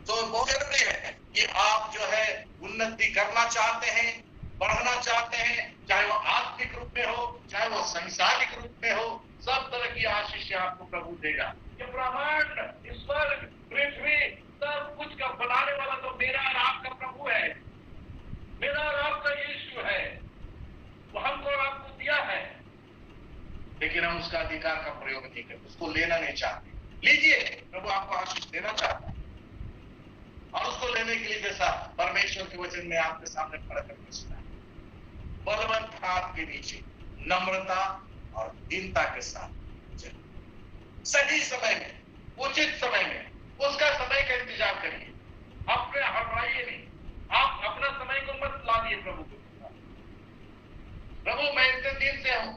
तो बहुत जरूरी है कि आप जो है उन्नति करना चाहते हैं, बढ़ना चाहते हैं, चाहे वो आत्मिक रूप में हो, चाहे वो संसारिक रूप में हो, सब तरह की आशीष आपको प्रभु देगा। ये ब्रह्मांड, ईश्वर, पृथ्वी, सब कुछ का बनाने वाला तो मेरा और आपका प्रभु है, मेरा और आपका यीशु है। वो हमको और आपको दिया है, लेकिन हम उसका अधिकार का प्रयोग नहीं करते, उसको लेना नहीं चाहते। लीजिए, प्रभु आपको आशीष देना चाहता है और उसको लेने के लिए जैसा परमेश्वर के वचन में आपके सामने पढ़ करके सुना, बलवंत हाथ के नीचे नम्रता और दीनता के साथ सही समय में, उचित समय में उसका समय का इंतजार करिए। अपने हटवाइए नहीं, आप अपना समय को मत लाइए प्रभु को। प्रभु मैं इतने दिन से हूं,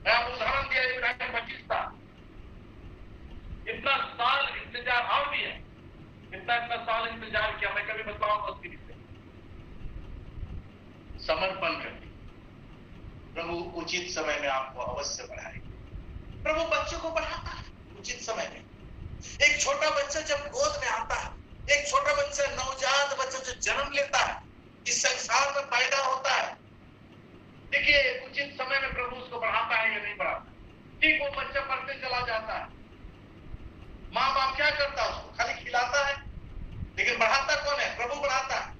मैं आप उदाहरण दिया इब्राहिम 25 साल, इतना साल इंतजार और भी है, इतना साल इंतजार किया। मैं कभी बताऊंगा उसकी विषय। समर्पण करके प्रभु उचित समय में आपको अवश्य बढ़ाएगा। प्रभु बच्चों को बढ़ाता है उचित समय में। एक छोटा बच्चा जब गोद में आता है, एक छोटा बच्चा, नवजात बच्चा जो जन्म लेता है, इस संसार में पैदा होता है, देखिए उचित समय में प्रभु उसको बढ़ाता है या नहीं बढ़ाता। ठीक वो बच्चा बढ़ते चला जाता है, माँ बाप क्या करता है? उसको खाली खिलाता है, लेकिन बढ़ाता कौन है? प्रभु बढ़ाता है।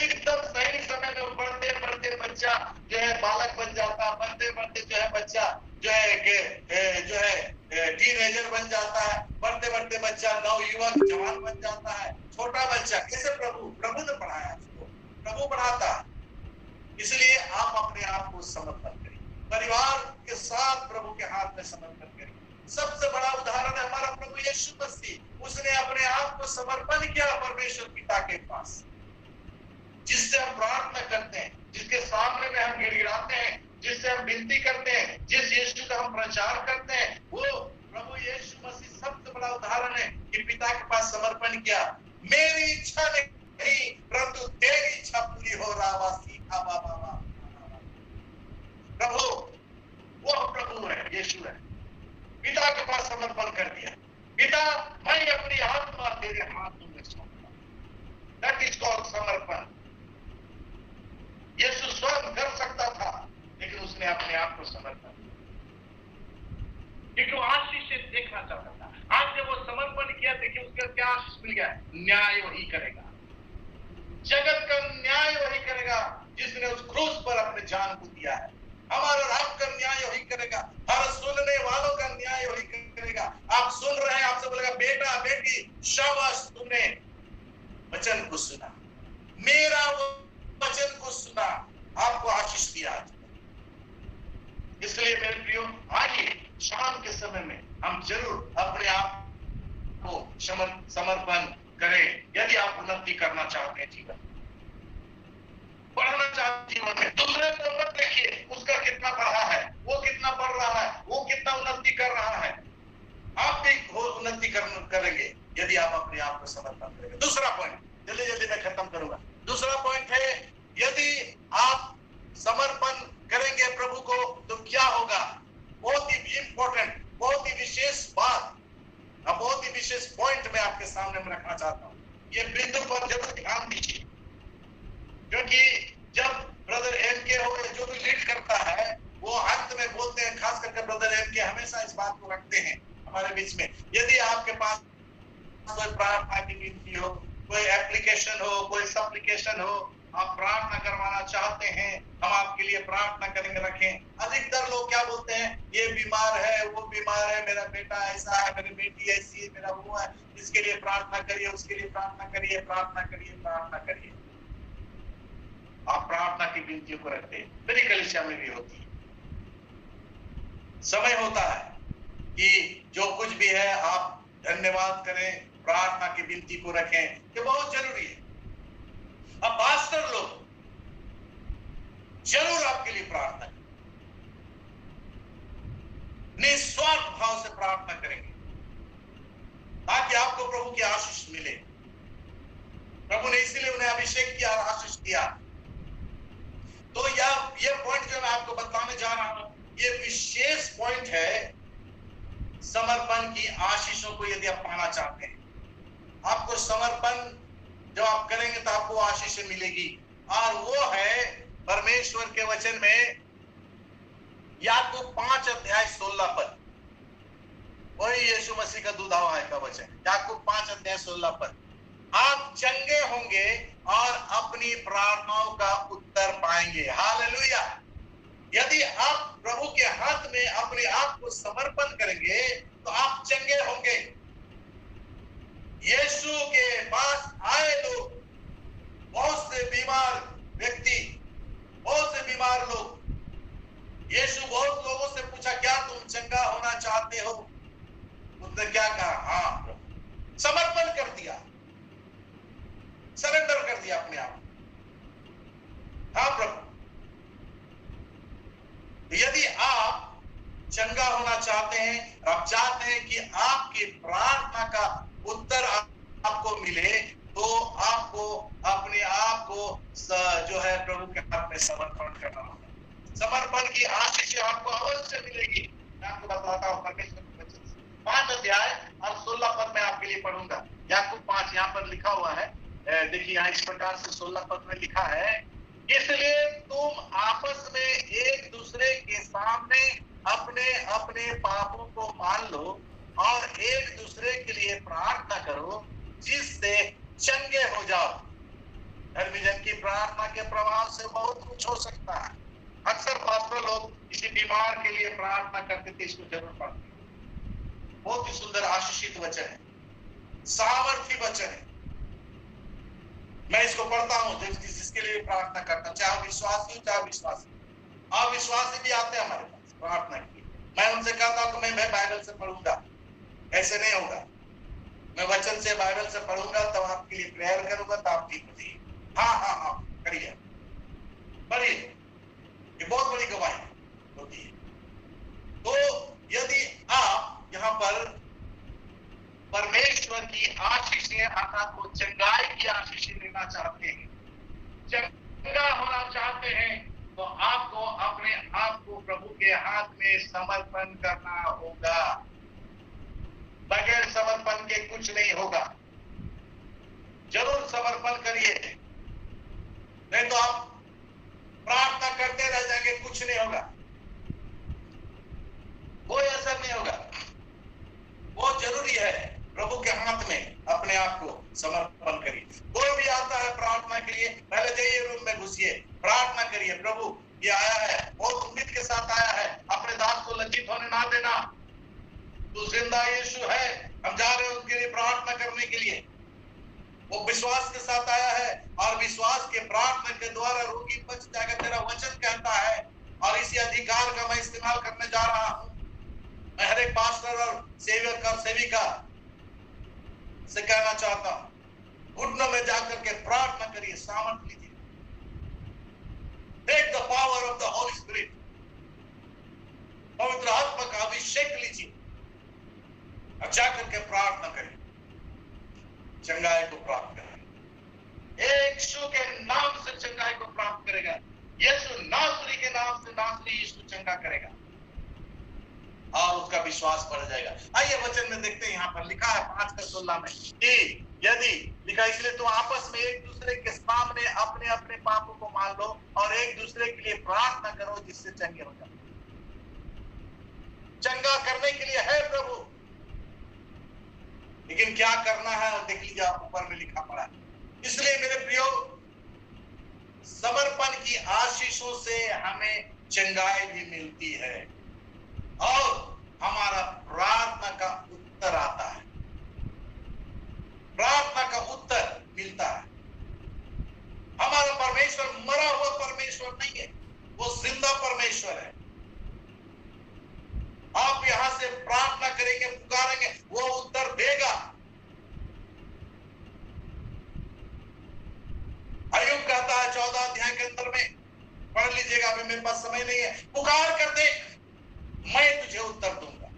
एकदम सही समय में बढ़ते बढ़ते बच्चा जो है बालक बन जाता, बढ़ते बढ़ते जो है बच्चा जो है कि बच्चा नवयुवक जवान बन जाता है, छोटा बच्चा कैसे प्रभु ने पढ़ाया उसको, प्रभु पढ़ाता। इसलिए आप अपने आप को समर्पण करिए, परिवार के साथ प्रभु के हाथ में समर्पण करिए। सबसे बड़ा उदाहरण है हमारा प्रभु यीशु मसीह, उसने अपने आप को समर्पण किया परमेश्वर पिता के पास, जिससे हम प्रार्थना करते हैं, जिसके सामने में हम गिड़गिड़ाते हैं, जिससे हम विनती करते हैं, जिस यीशु का हम प्रचार करते हैं, वो प्रभु यीशु मसीह सबसे बड़ा उदाहरण है कि पिता के पास समर्पण किया। मेरी इच्छा नहीं परंतु तेरी इच्छा पूरी हो, रावा सीखा बाबा। प्रभु वो प्रभु है, यीशु है, पिता के पास समर्पण कर दिया। पिता मैं अपनी आत्मा तेरे हाथों में सौंपता, दैट इज कॉल्ड समर्पण। यीशु स्वयं कर सकता था लेकिन उसने अपने आप को समर्पण किया, क्योंकि वो आशीष से देखना चाहता था। आज जब वो समर्पण किया, देखिए उसका क्या आशीष मिल गया, न्याय वही करेगा, जगत का न्याय वही करेगा जिसने उस क्रूस पर अपने जान को दिया है। हमारा राम का न्याय वही करेगा, हर सुनने वालों का न्याय वही करेगा। आप सुन रहे हैं, आपसे बोलेगा बेटा बेटी शाबाश तुमने वचन को सुना, मेरा वो वचन को सुना, आपको आशीष दिया। इसलिए मेरे प्रियो, आइए शाम के समय में हम जरूर अपने आप को समर्पण करें। यदि आप उन्नति करना चाहते हैं, जीवन बढ़ना चाहते हैं, जीवन में दूसरे को मत देखिए उसका कितना पढ़ा है, वो कितना पढ़ रहा है, वो कितना उन्नति कर रहा है, आप भी उन्नति करेंगे यदि आप अपने आप को समर्पण करेंगे। दूसरा पॉइंट, जल्दी जल्दी मैं खत्म करूंगा। दूसरा पॉइंट है, यदि आप समर्पण करेंगे प्रभु को तो क्या होगा। बहुत ही इंपॉर्टेंट, बहुत ही विशेष बात, बहुत ही विशेष पॉइंट मैं आपके सामने में रखना चाहता हूँ। ये बिंदु पर जरूर ध्यान दीजिए, क्योंकि जब ब्रदर एमके हो जो भी लीड करता है, वो अंत में बोलते हैं, खास करके ब्रदर एमके हमेशा इस बात को रखते हैं हमारे बीच में, यदि आपके पास कोई प्रार्थना की विनती हो, कोई एप्लीकेशन हो, कोई सप्लीकेशन हो, आप प्रार्थना करवाना चाहते हैं, हम आपके लिए प्रार्थना करेंगे, रखें। अधिकतर लोग क्या बोलते हैं, ये बीमार है, वो बीमार है, मेरा बेटा ऐसा है, मेरी बेटी ऐसी है, मेरा वो है, इसके लिए प्रार्थना करिए, उसके लिए प्रार्थना करिए, प्रार्थना करिए, प्रार्थना करिए। आप प्रार्थना की विनतियों को रखते हैं, मेरी कलीसिया में भी होती है। समय होता है कि जो कुछ भी है आप धन्यवाद करें, प्रार्थना की विनती को रखें, ये बहुत जरूरी है। अब पास्टर लोग जरूर आपके लिए प्रार्थना करें, निस्वार्थ भाव से प्रार्थना करेंगे ताकि आपको प्रभु की आशीष मिले। प्रभु ने इसीलिए उन्हें अभिषेक किया और आशीष दिया। तो ये पॉइंट जो मैं आपको बताने जा रहा हूं, ये विशेष पॉइंट है। समर्पण की आशीषों को यदि आप पाना चाहते हैं, आपको समर्पण जब आप करेंगे तो आपको आशीष मिलेगी, और वो है परमेश्वर के वचन में याकूब 5:16 वही यीशु मसीह का दूधावा का वचन, याकूब 5:16 आप चंगे होंगे और अपनी प्रार्थनाओं का उत्तर पाएंगे। हालेलुया। यदि आप प्रभु के हाथ में अपने आप को समर्पण करेंगे तो आप चंगे होंगे। यीशु के पास आए लोग, बहुत से बीमार व्यक्ति, बहुत से बीमार लोग, यीशु बहुत लोगों से पूछा क्या तुम चंगा होना चाहते हो? उसने क्या कहा? हाँ प्रभु। समर्पण कर दिया, सरेंडर कर दिया अपने आप। हाँ प्रभु। यदि आप चंगा होना चाहते हैं, आप चाहते हैं कि आपकी प्रार्थना का उत्तर आपको मिले, तो आपको अपने आप को जो है प्रभु के हाथ में समर्पण करना होगा। समर्पण की आशीष आपको अवश्य मिलेगी। मैं आपको बताता हूँ परमेश्वर के वचन से। 5:16 मैं आपके लिए पढ़ूंगा। याकूब 5 यहाँ पर लिखा हुआ है, देखिए यहाँ इस प्रकार से 16 में लिखा है, इसलिए तुम आपस में एक दूसरे के सामने अपने अपने पापों को मान लो और एक दूसरे के लिए प्रार्थना करो जिससे चंगे हो जाओ। धर्मी जन की प्रार्थना के प्रभाव से बहुत कुछ हो सकता है। अक्सर पास्टर लोग किसी बीमार के लिए प्रार्थना करते थे, इसको जरूर पढ़ते। बहुत ही सुंदर आशीषित वचन है। सामर्थी वचन है। मैं इसको पढ़ता हूं, जिसके लिए प्रार्थना करता हूं, चाहे विश्वासी हो चाहे अविश्वासी। अविश्वासी भी आते हैं हमारे पास प्रार्थना के लिए। मैं उनसे कहता हूं कि मैं बाइबल से पढ़ूंगा, ऐसे नहीं होगा। मैं वचन से बाइबल से पढ़ूंगा तब आपके लिए प्रेयर करूंगा तो आप ठीक हो जाइए। हाँ हाँ हाँ करिए, पढ़िए, ये बहुत बड़ी गवाही होती है। तो यदि आप यहाँ पर परमेश्वर की आशीषें अर्थात वो चंगाई की आशीषें लेना चाहते हैं, चंगा होना चाहते हैं, तो आपको अपने आप को प्रभु के हाथ में समर्पण करना होगा। बगैर समर्पण के कुछ नहीं होगा। जरूर समर्पण करिए, नहीं तो आप प्रार्थना करते रह जाएंगे, कुछ नहीं होगा, कोई असर नहीं होगा। बहुत जरूरी है प्रभु के हाथ में अपने आप को समर्पण करिए। कोई भी आता है प्रार्थना के लिए, पहले जाइए रूम में घुसिए, प्रार्थना करिए, प्रभु ये आया है, बहुत उम्मीद के साथ आया है, अपने दास को लज्जित होने ना देना, तू जिंदा यीशु है, हम जा रहे हैं उसके लिए प्रार्थना करने के लिए। वो विश्वास के साथ आया है और विश्वास के प्रार्थना के द्वारा रोगी बच जाएगा, तेरा वचन कहता है। और इसी अधिकार का मैं इस्तेमाल करने जा रहा हूं। मैं हर एक पास्टर और सेवक और सेविका से कहना चाहता हूं, घुटनों में जाकर के प्रार्थना करिए, सामर्थ लीजिए। Take the power of the Holy Spirit, पवित्र आत्मा का अभिषेक लीजिए और जाकर के प्रार्थना करिए, चंगाई को प्राप्त करेगा। यीशु के नाम से चंगाई को प्राप्त करेगा। यीशु नासरी के नाम से नासरी यीशु चंगा करेगा और उसका विश्वास बढ़ जाएगा। आइए वचन में देखते हैं, यहाँ पर लिखा है 5:16 में कि यदि लिखा, इसलिए तो आपस में एक दूसरे के सामने अपने अपने पापों को मान लो और एक दूसरे के लिए प्रार्थना करो जिससे चंगे हो जाओ। चंगा करने के लिए है प्रभु, लेकिन क्या करना है देख लीजिए, आप ऊपर में लिखा पड़ा है। इसलिए मेरे प्रियो, समर्पण की आशीषों से हमें चंगाई भी मिलती है और हमारा प्रार्थना का उत्तर आता है, प्रार्थना का उत्तर मिलता है। हमारा परमेश्वर मरा हुआ परमेश्वर नहीं है, वो जिंदा परमेश्वर है। आप यहां से प्रार्थना करेंगे, पुकारेंगे, वो उत्तर देगा। अय्यूब कहता है 14 अध्याय के अंदर में, पढ़ लीजिएगा, अभी मेरे पास समय नहीं है। पुकार कर देख, मैं तुझे उत्तर दूंगा।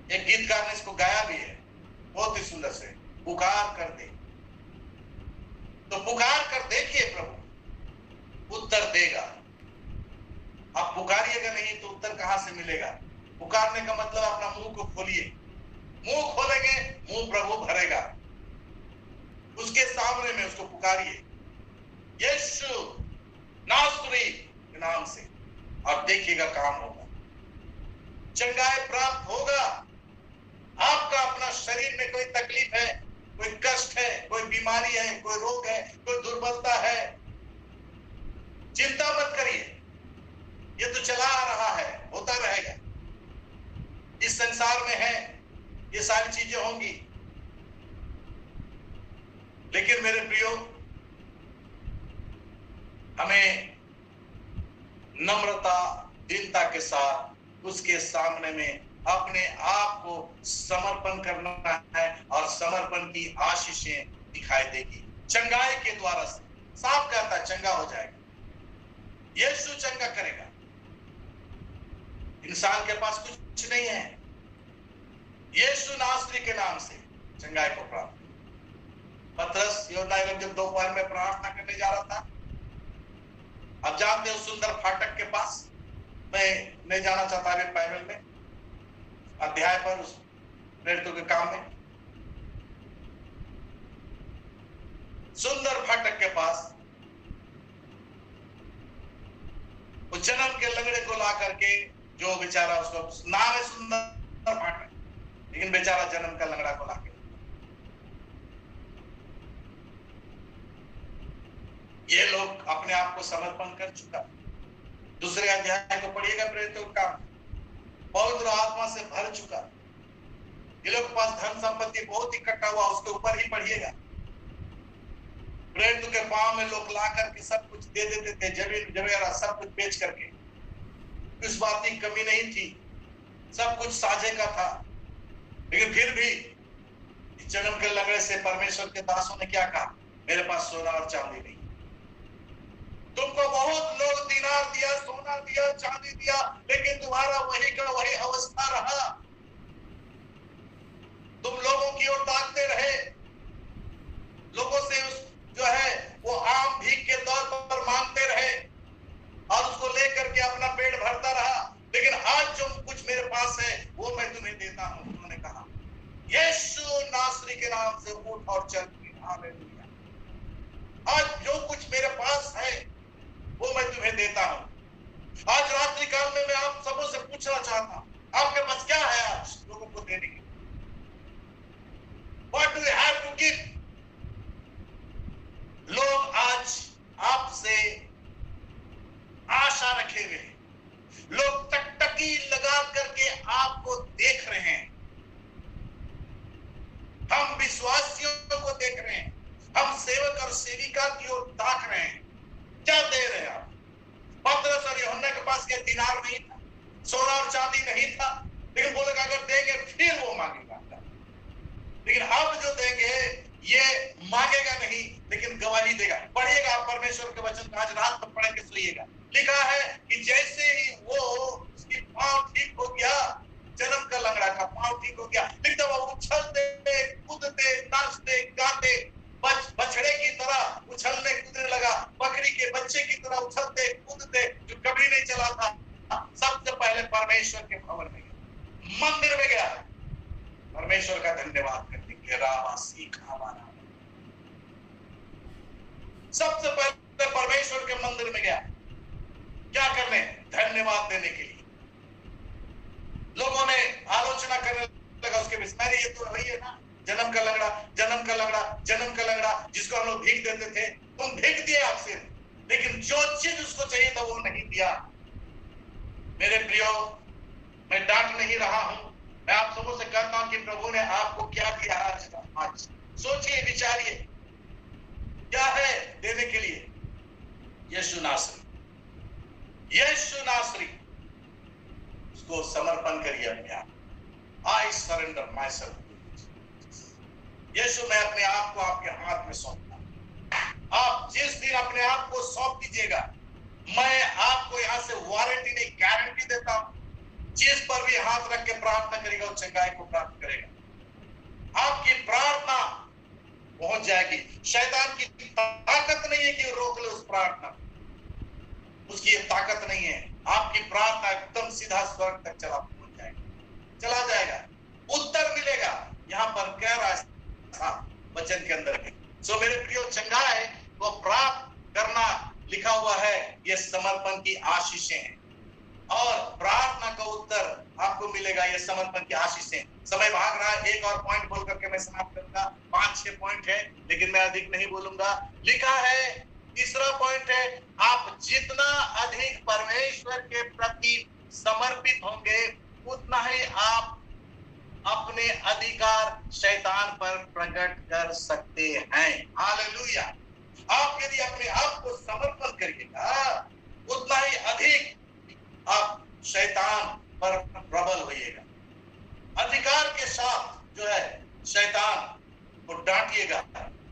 एक गीतकार ने इसको गाया भी है बहुत ही सुंदर से, पुकार कर दे। तो पुकार कर देखिए, प्रभु उत्तर देगा। आप पुकारिएगा नहीं तो उत्तर कहां से मिलेगा? पुकारने का मतलब अपना मुंह को खोलिए, मुंह खोलेंगे, मुंह प्रभु भरेगा। उसके सामने में उसको पुकारिए, यीशु नासरी के नाम से, और देखिएगा काम होगा, चंगाई प्राप्त होगा। आपका अपना शरीर में कोई तकलीफ है, कोई कष्ट है, कोई बीमारी है, कोई रोग है, कोई दुर्बलता है, चिंता मत करिए, ये तो चला आ रहा है, होता रहेगा, इस संसार में है, ये सारी चीजें होंगी। लेकिन मेरे प्रियो, हमें नम्रता, दीनता के साथ उसके सामने में अपने आप को समर्पण करना है और समर्पण की आशीषें दिखाई देगी चंगाई के द्वारा से। साफ कहता है चंगा हो जाएगा, यीशु चंगा करेगा। इंसान के पास कुछ नहीं है, यीशु नासरी के नाम से चंगाई को प्राप्त। पतरस जब दोपहर में प्रार्थना करने जा रहा था, अब जानते हो सुंदर फाटक के पास, मैं नहीं जाना चाहता अभी बाइबल में अध्याय पर, उस प्रेरितों के काम में, सुंदर फाटक के पास उस जन्म के लंगड़े को ला करके, जो बेचारा, उसको नाम है सुंदर फाटक, लेकिन बेचारा जन्म का लंगड़ा को लाके, ये लोग अपने आप को समर्पण कर चुका। दूसरे अध्याय को पढ़िएगा, प्रेरितों का काम, पवित्र आत्मा से भर चुका, ये लोग के पास धन संपत्ति बहुत इकट्ठा हुआ, उसके ऊपर ही पढ़िएगा। प्रेरितों के पांव में लोग ला करके सब कुछ दे देते थे, जमीन जमेरा सब कुछ बेच करके। इस बात की कमी नहीं थी, सब कुछ साझे का था। लेकिन फिर भी जन्म के लगने से परमेश्वर के दासों ने क्या कहा, मेरे पास सोना और चांदी नहीं। तुमको बहुत लोग दिनार दिया, सोना दिया, चांदी दिया, लेकिन तुम्हारा वही का वही अवस्था रहा। तुम लोगों की ओर ताकते रहे, लोगों से उस जो है वो आम भीख के तौर पर मांगते रहे और उसको लेकर के अपना पेट भरता रहा। लेकिन आज जो कुछ मेरे पास है वो मैं तुम्हें देता हूं। उन्होंने कहा यीशु नासरी के नाम से उठ और चल। हालेलुया। आज जो कुछ मेरे पास है वो मैं तुम्हें देता हूं। आज रात्रि काल में मैं आप सबों से पूछना चाहता हूं, आपके पास क्या है आज लोगों को देने के? What do you have to give? लोग आज आपसे आशा रखे हुए हैं, लोग टकटकी लगा करके आपको देख रहे हैं। हम विश्वासियों को देख रहे हैं, हम सेवक और सेविका की ओर ताक रहे हैं। क्या दे रहे हैं आप? पतरस और यूहन्ना के पास क्या दिनार नहीं था, सोना और चांदी नहीं था, लेकिन बोलेगा अगर देंगे फिर वो मांगेगा। लेकिन अब जो देंगे ये मांगेगा नहीं, लेकिन गवाही देगा। पढ़िएगा आप परमेश्वर के वचन का, आज रात में पढ़ के सुनिएगा। लिखा है कि जैसे ही वो उसकी पांव ठीक हो गया, जन्म का लंगड़ा का पांव ठीक हो गया, लिखता वो उछलते कूदते नाचते गाते बछड़े की तरह उछलने कूदने लगा, बकरी के बच्चे की तरह उछलते कूदते, जो कभी नहीं चला था। सबसे पहले परमेश्वर के भवन में गया, मंदिर में गया, परमेश्वर का धन्यवाद करने के लिए। सबसे पहले परमेश्वर के मंदिर में गया, क्या करने? धन्यवाद देने के लिए। लोगों ने आलोचना करने लगा उसके विषय में, ये तो वही है ना, जन्म का लंगड़ा, जन्म का लंगड़ा, जन्म का लंगड़ा, जिसको हम लोग भीख देते थे। तुम भीख दिए आपसे, लेकिन जो चीज उसको चाहिए था वो नहीं दिया। मेरे प्रियो, मैं डांट नहीं रहा हूं, मैं आप सबों से कहता हूं कि प्रभु ने आपको क्या दिया आज सोचिए, विचारिए, क्या है देने के लिए? यीशु नासरी, यीशु नासरी, उसको समर्पण करिए अपने आप। I surrender my self. यीशु, मैं अपने आप को आपके हाथ में सौंपता। आप जिस दिन अपने आप को सौंप दीजिएगा, मैं आपको यहां से वारंटी नहीं, गारंटी देता हूं, जिस पर भी हाथ रख के प्रार्थना करेगा वो चंगाई को प्राप्त करेगा। आपकी प्रार्थना पहुंच जाएगी। शैतान की ताकत नहीं है कि रोक ले उस प्रार्थना, उसकी ये ताकत नहीं है। आपकी प्रार्थना एकदम सीधा स्वर्ग तक चला जाएगा, उत्तर मिलेगा। यहाँ पर कह रहा है वचन के अंदर भी। सो मेरे प्रियो, चंगाई को प्राप्त करना लिखा हुआ है, ये समर्पण की आशीषें हैं, और प्रार्थना का उत्तर आपको मिलेगा, ये समर्पण की आशीषें। समय भाग रहा है, एक और पॉइंट बोल करके मैं समाप्त करूंगा। 5-6 पॉइंट है, लेकिन मैं अधिक नहीं बोलूंगा। लिखा है, तीसरा पॉइंट है, आप जितना अधिक परमेश्वर के प्रति समर्पित होंगे, उतना ही आप अपने अधिकार शैतान पर प्रकट कर सकते हैं। हालेलुया। आप यदि अपने आप को समर्पण करिएगा, उतना ही अधिक आप शैतान पर प्रबल होइएगा। अधिकार के साथ जो है शैतान को डांटिएगा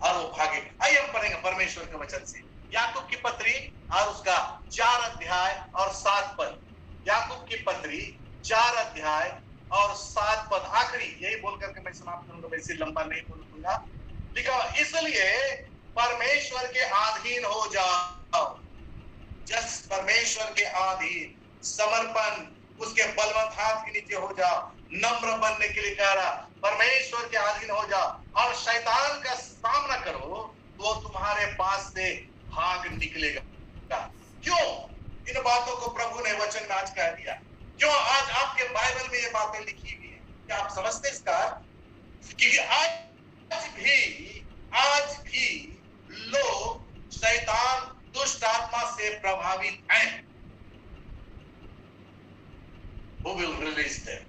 और वो भागेगा। आइए हम पढ़ेंगे परमेश्वर के वचन से, याकूब की पत्री और उसका 4 अध्याय और 7 पद। याकूब की पत्री 4 अध्याय और 7 पद, आखिरी यही बोल करके मैं समाप्त करूंगा, वैसे लंबा नहीं बोलूंगा। लिखा, इसलिए परमेश्वर के अधीन हो जाओ। जस परमेश्वर के अधीन, समर्पण, उसके बलवंत हाथ के नीचे हो जाओ, नम्र बनने के लिए कह रहा, परमेश्वर के अधीन हो जाओ और शैतान का सामना करो, तो तुम्हारे पास से भाग निकलेगा। क्यों इन बातों को प्रभु ने वचन में आज कह दिया? क्यों आज आपके बाइबल में ये बातें लिखी हुई है? क्या आप समझते इसका? क्योंकि आज भी लोग शैतान, दुष्ट आत्मा से प्रभावित हैं। Who will release them?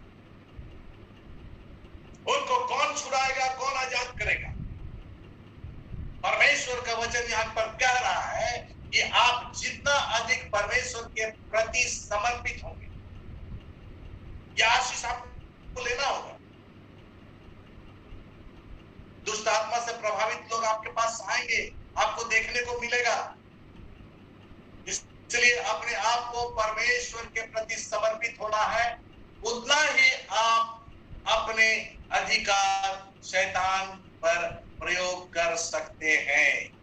उन प्रभावित लोग आपके पास आएंगे, आपको देखने को मिलेगा। इसलिए अपने आप को परमेश्वर के प्रति समर्पित होना है, उतना ही आप अपने अधिकार शैतान पर प्रयोग कर सकते हैं।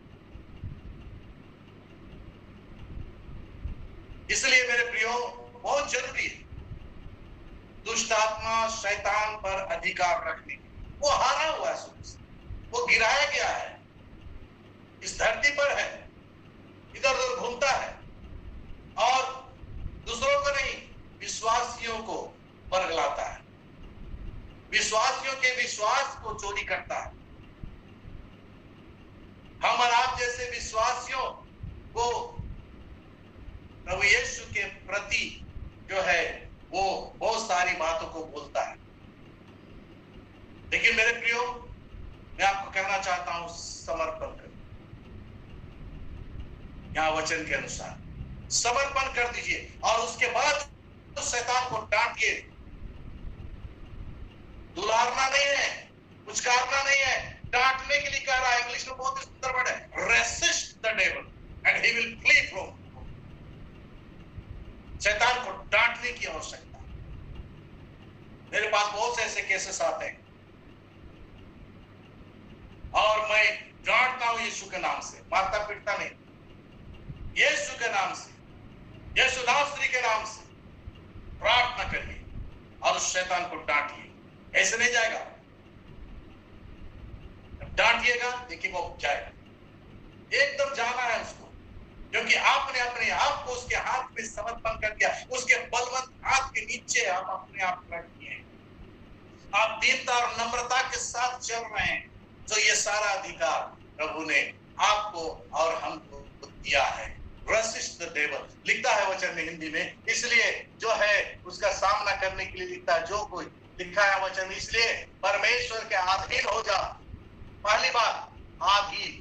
इसलिए मेरे प्रियो, बहुत जरूरी है दुष्ट आत्मा शैतान पर अधिकार रखने। वो हारा हुआ है, वो गिराया गया है, इस धरती पर है, इधर उधर घूमता है और दूसरों को नहीं, विश्वासियों को बरगलाता है, विश्वासियों के विश्वास को चोरी करता है। हम और आप जैसे विश्वासियों को प्रभु यीशु के प्रति जो है वो बहुत सारी बातों को बोलता है। लेकिन मेरे प्रियो, मैं आपको कहना चाहता हूं, समर्पण कर, यहां वचन के अनुसार समर्पण कर दीजिए और उसके बाद तो शैतान को डांटिए। दुलारना नहीं है, पुचकारना नहीं है, डांटने के लिए कह रहा है। इंग्लिश में बहुत ही सुंदर वर्ड है, resist the devil and he will flee from. शैतान को डांटने की आवश्यकता। मेरे पास बहुत से ऐसे केसेस आते हैं और मैं डांटता हूं यीशु के नाम से, मारता पीटता नहीं, यीशु के नाम से, यीशु नासरी के नाम से प्रार्थना करिए और उस शैतान को डांटिए। ऐसे नहीं जाएगा, डांटिएगा, देखिए वो जाएगा। एकदम जाना है उसको, क्योंकि आपने अपने आप को उसके हाथ में समर्पण कर दिया। उसके बलवंत हाथ के नीचे आप अपने आप रख दिए, आप दीनता और नम्रता के साथ चल रहे हैं। तो ये सारा अधिकार प्रभु ने आपको और हमको दिया है। रेसिस्ट द डेविल लिखता है वचन में, हिंदी में, इसलिए जो है उसका सामना करने के लिए लिखता है। जो कोई लिखा है वचन, इसलिए परमेश्वर के अधीन हो जा। पहली बात, अधीन,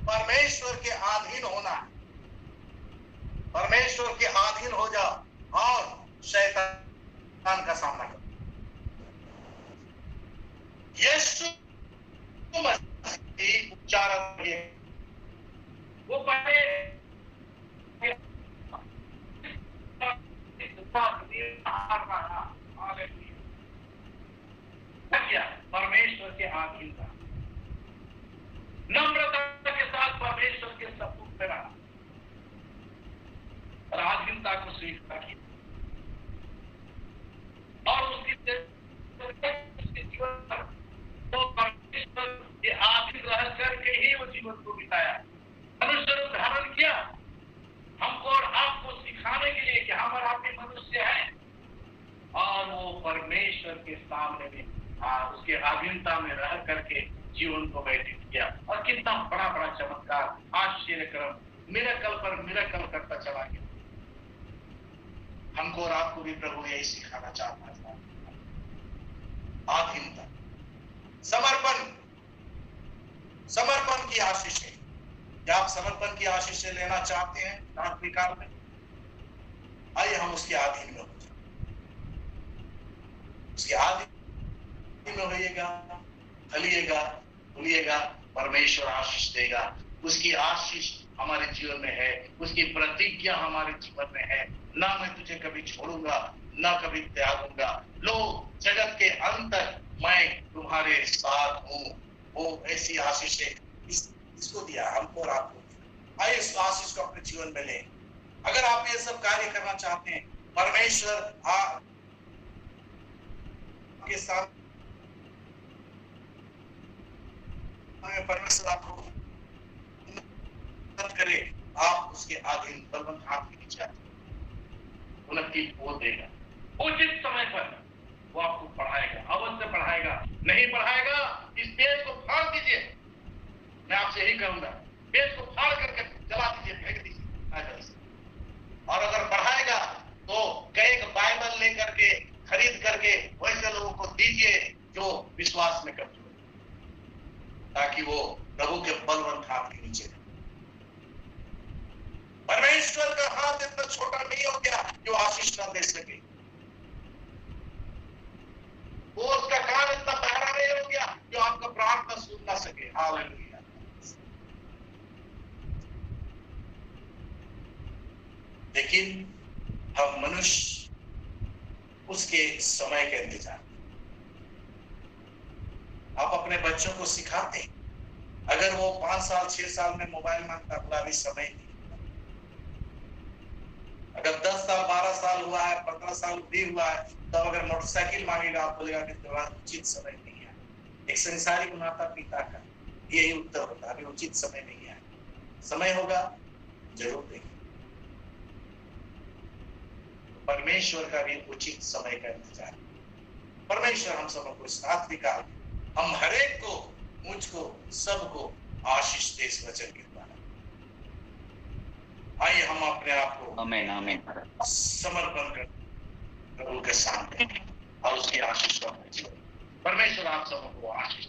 परमेश्वर के अधीन होना है। परमेश्वर के अधीन हो जा और शैतान का सामना कर। यीशु मसीह उच्चारण है, वो पहले परमेश्वर के अधीन था, नम्रता के साथ परमेश्वर के सपूत में रहा और आधीनता को स्वीकार किया और उसकी जीवन पर तो परमेश्वर के अधीन रह करके ही वो जीवन को बिताया। मनुष्य रूप धारण किया हमको और आपको सिखाने के लिए कि हम और आप भी मनुष्य हैं, और वो परमेश्वर के सामने में उसके अधीनता में रह करके जीवन को व्यतीत किया। और कितना बड़ा बड़ा चमत्कार, आश्चर्य क्रम, मिरेकल पर मिरेकल करता चला गया। हमको और आपको भी प्रभु यही सिखाना चाहता था, अधीनता, समर्पण, समर्पण की आशीष है। क्या आप समर्पण की आशीष लेना चाहते हैं आखिरी काल में? आइए हम उसके अधीन में हो जाए, उसके अधीन में होइएगा, फलिएगा, फूलिएगा, परमेश्वर आशीष देगा। उसकी आशीष हमारे जीवन में है, उसकी प्रतिज्ञा हमारे जीवन में है, ना मैं तुझे कभी छोड़ूंगा, ना कभी त्यागूंगा। लो जगत के अंत तक मैं तुम्हारे साथ हूं। वो ऐसी आशीष है, इसको दिया हमको और आपको। आइए इस आशीष को अपने जीवन में लें। अगर आप ये सब कार्य करना चाहते हैं, परमेश्वर आपके साथ, परमेश्वर आपको मदद करे, आप उसके अधीन बलवंत हाथ के नीचे उन्नति वो देगा। उचित समय पर वो आपको पढ़ाएगा, अवश्य पढ़ाएगा। नहीं पढ़ाएगा, इस पेज को फाड़ दीजिए। मैं आपसे यही कहूंगा, पेज को फाड़ करके जला दीजिए, फेंक दीजिए। और अगर पढ़ाएगा तो एक बाइबल लेकर के, खरीद करके वैसे लोगों को दीजिए जो विश्वास में कमजोर, ताकि वो प्रभु के बलवंत हाथ के नीचे। परमेश्वर का हाथ इतना छोटा नहीं हो गया जो आशीष न दे सके, वो उसका कान इतना बड़ा नहीं हो गया जो आपका प्रार्थना सुन ना सके। हालेलुया। लेकिन हम मनुष्य उसके समय के इंतजार। आप अपने बच्चों को सिखाते, अगर वो 5 साल 6 साल में मोबाइल मांगता, बोला अभी समय नहीं। अगर 10 साल 12 साल हुआ है, 15 साल भी हुआ है, तब अगर मोटरसाइकिल मांगेगा, आप बोलेगा कि उचित समय नहीं है। एक संसारिक माता पिता का यही उत्तर होता है, अभी उचित समय नहीं है। समय होगा जरूर देंगे। परमेश्वर का भी उचित समय का इंतजार। परमेश्वर हम सबको साथ निकाल, हम हरेक को, मुझको, सबको आशीष दे इस वचन के द्वारा। आइए हम अपने आप को आमीन आमीन समर्पण कर प्रभु के सामने और उसकी आशीष को। परमेश्वर आप सबको आशीष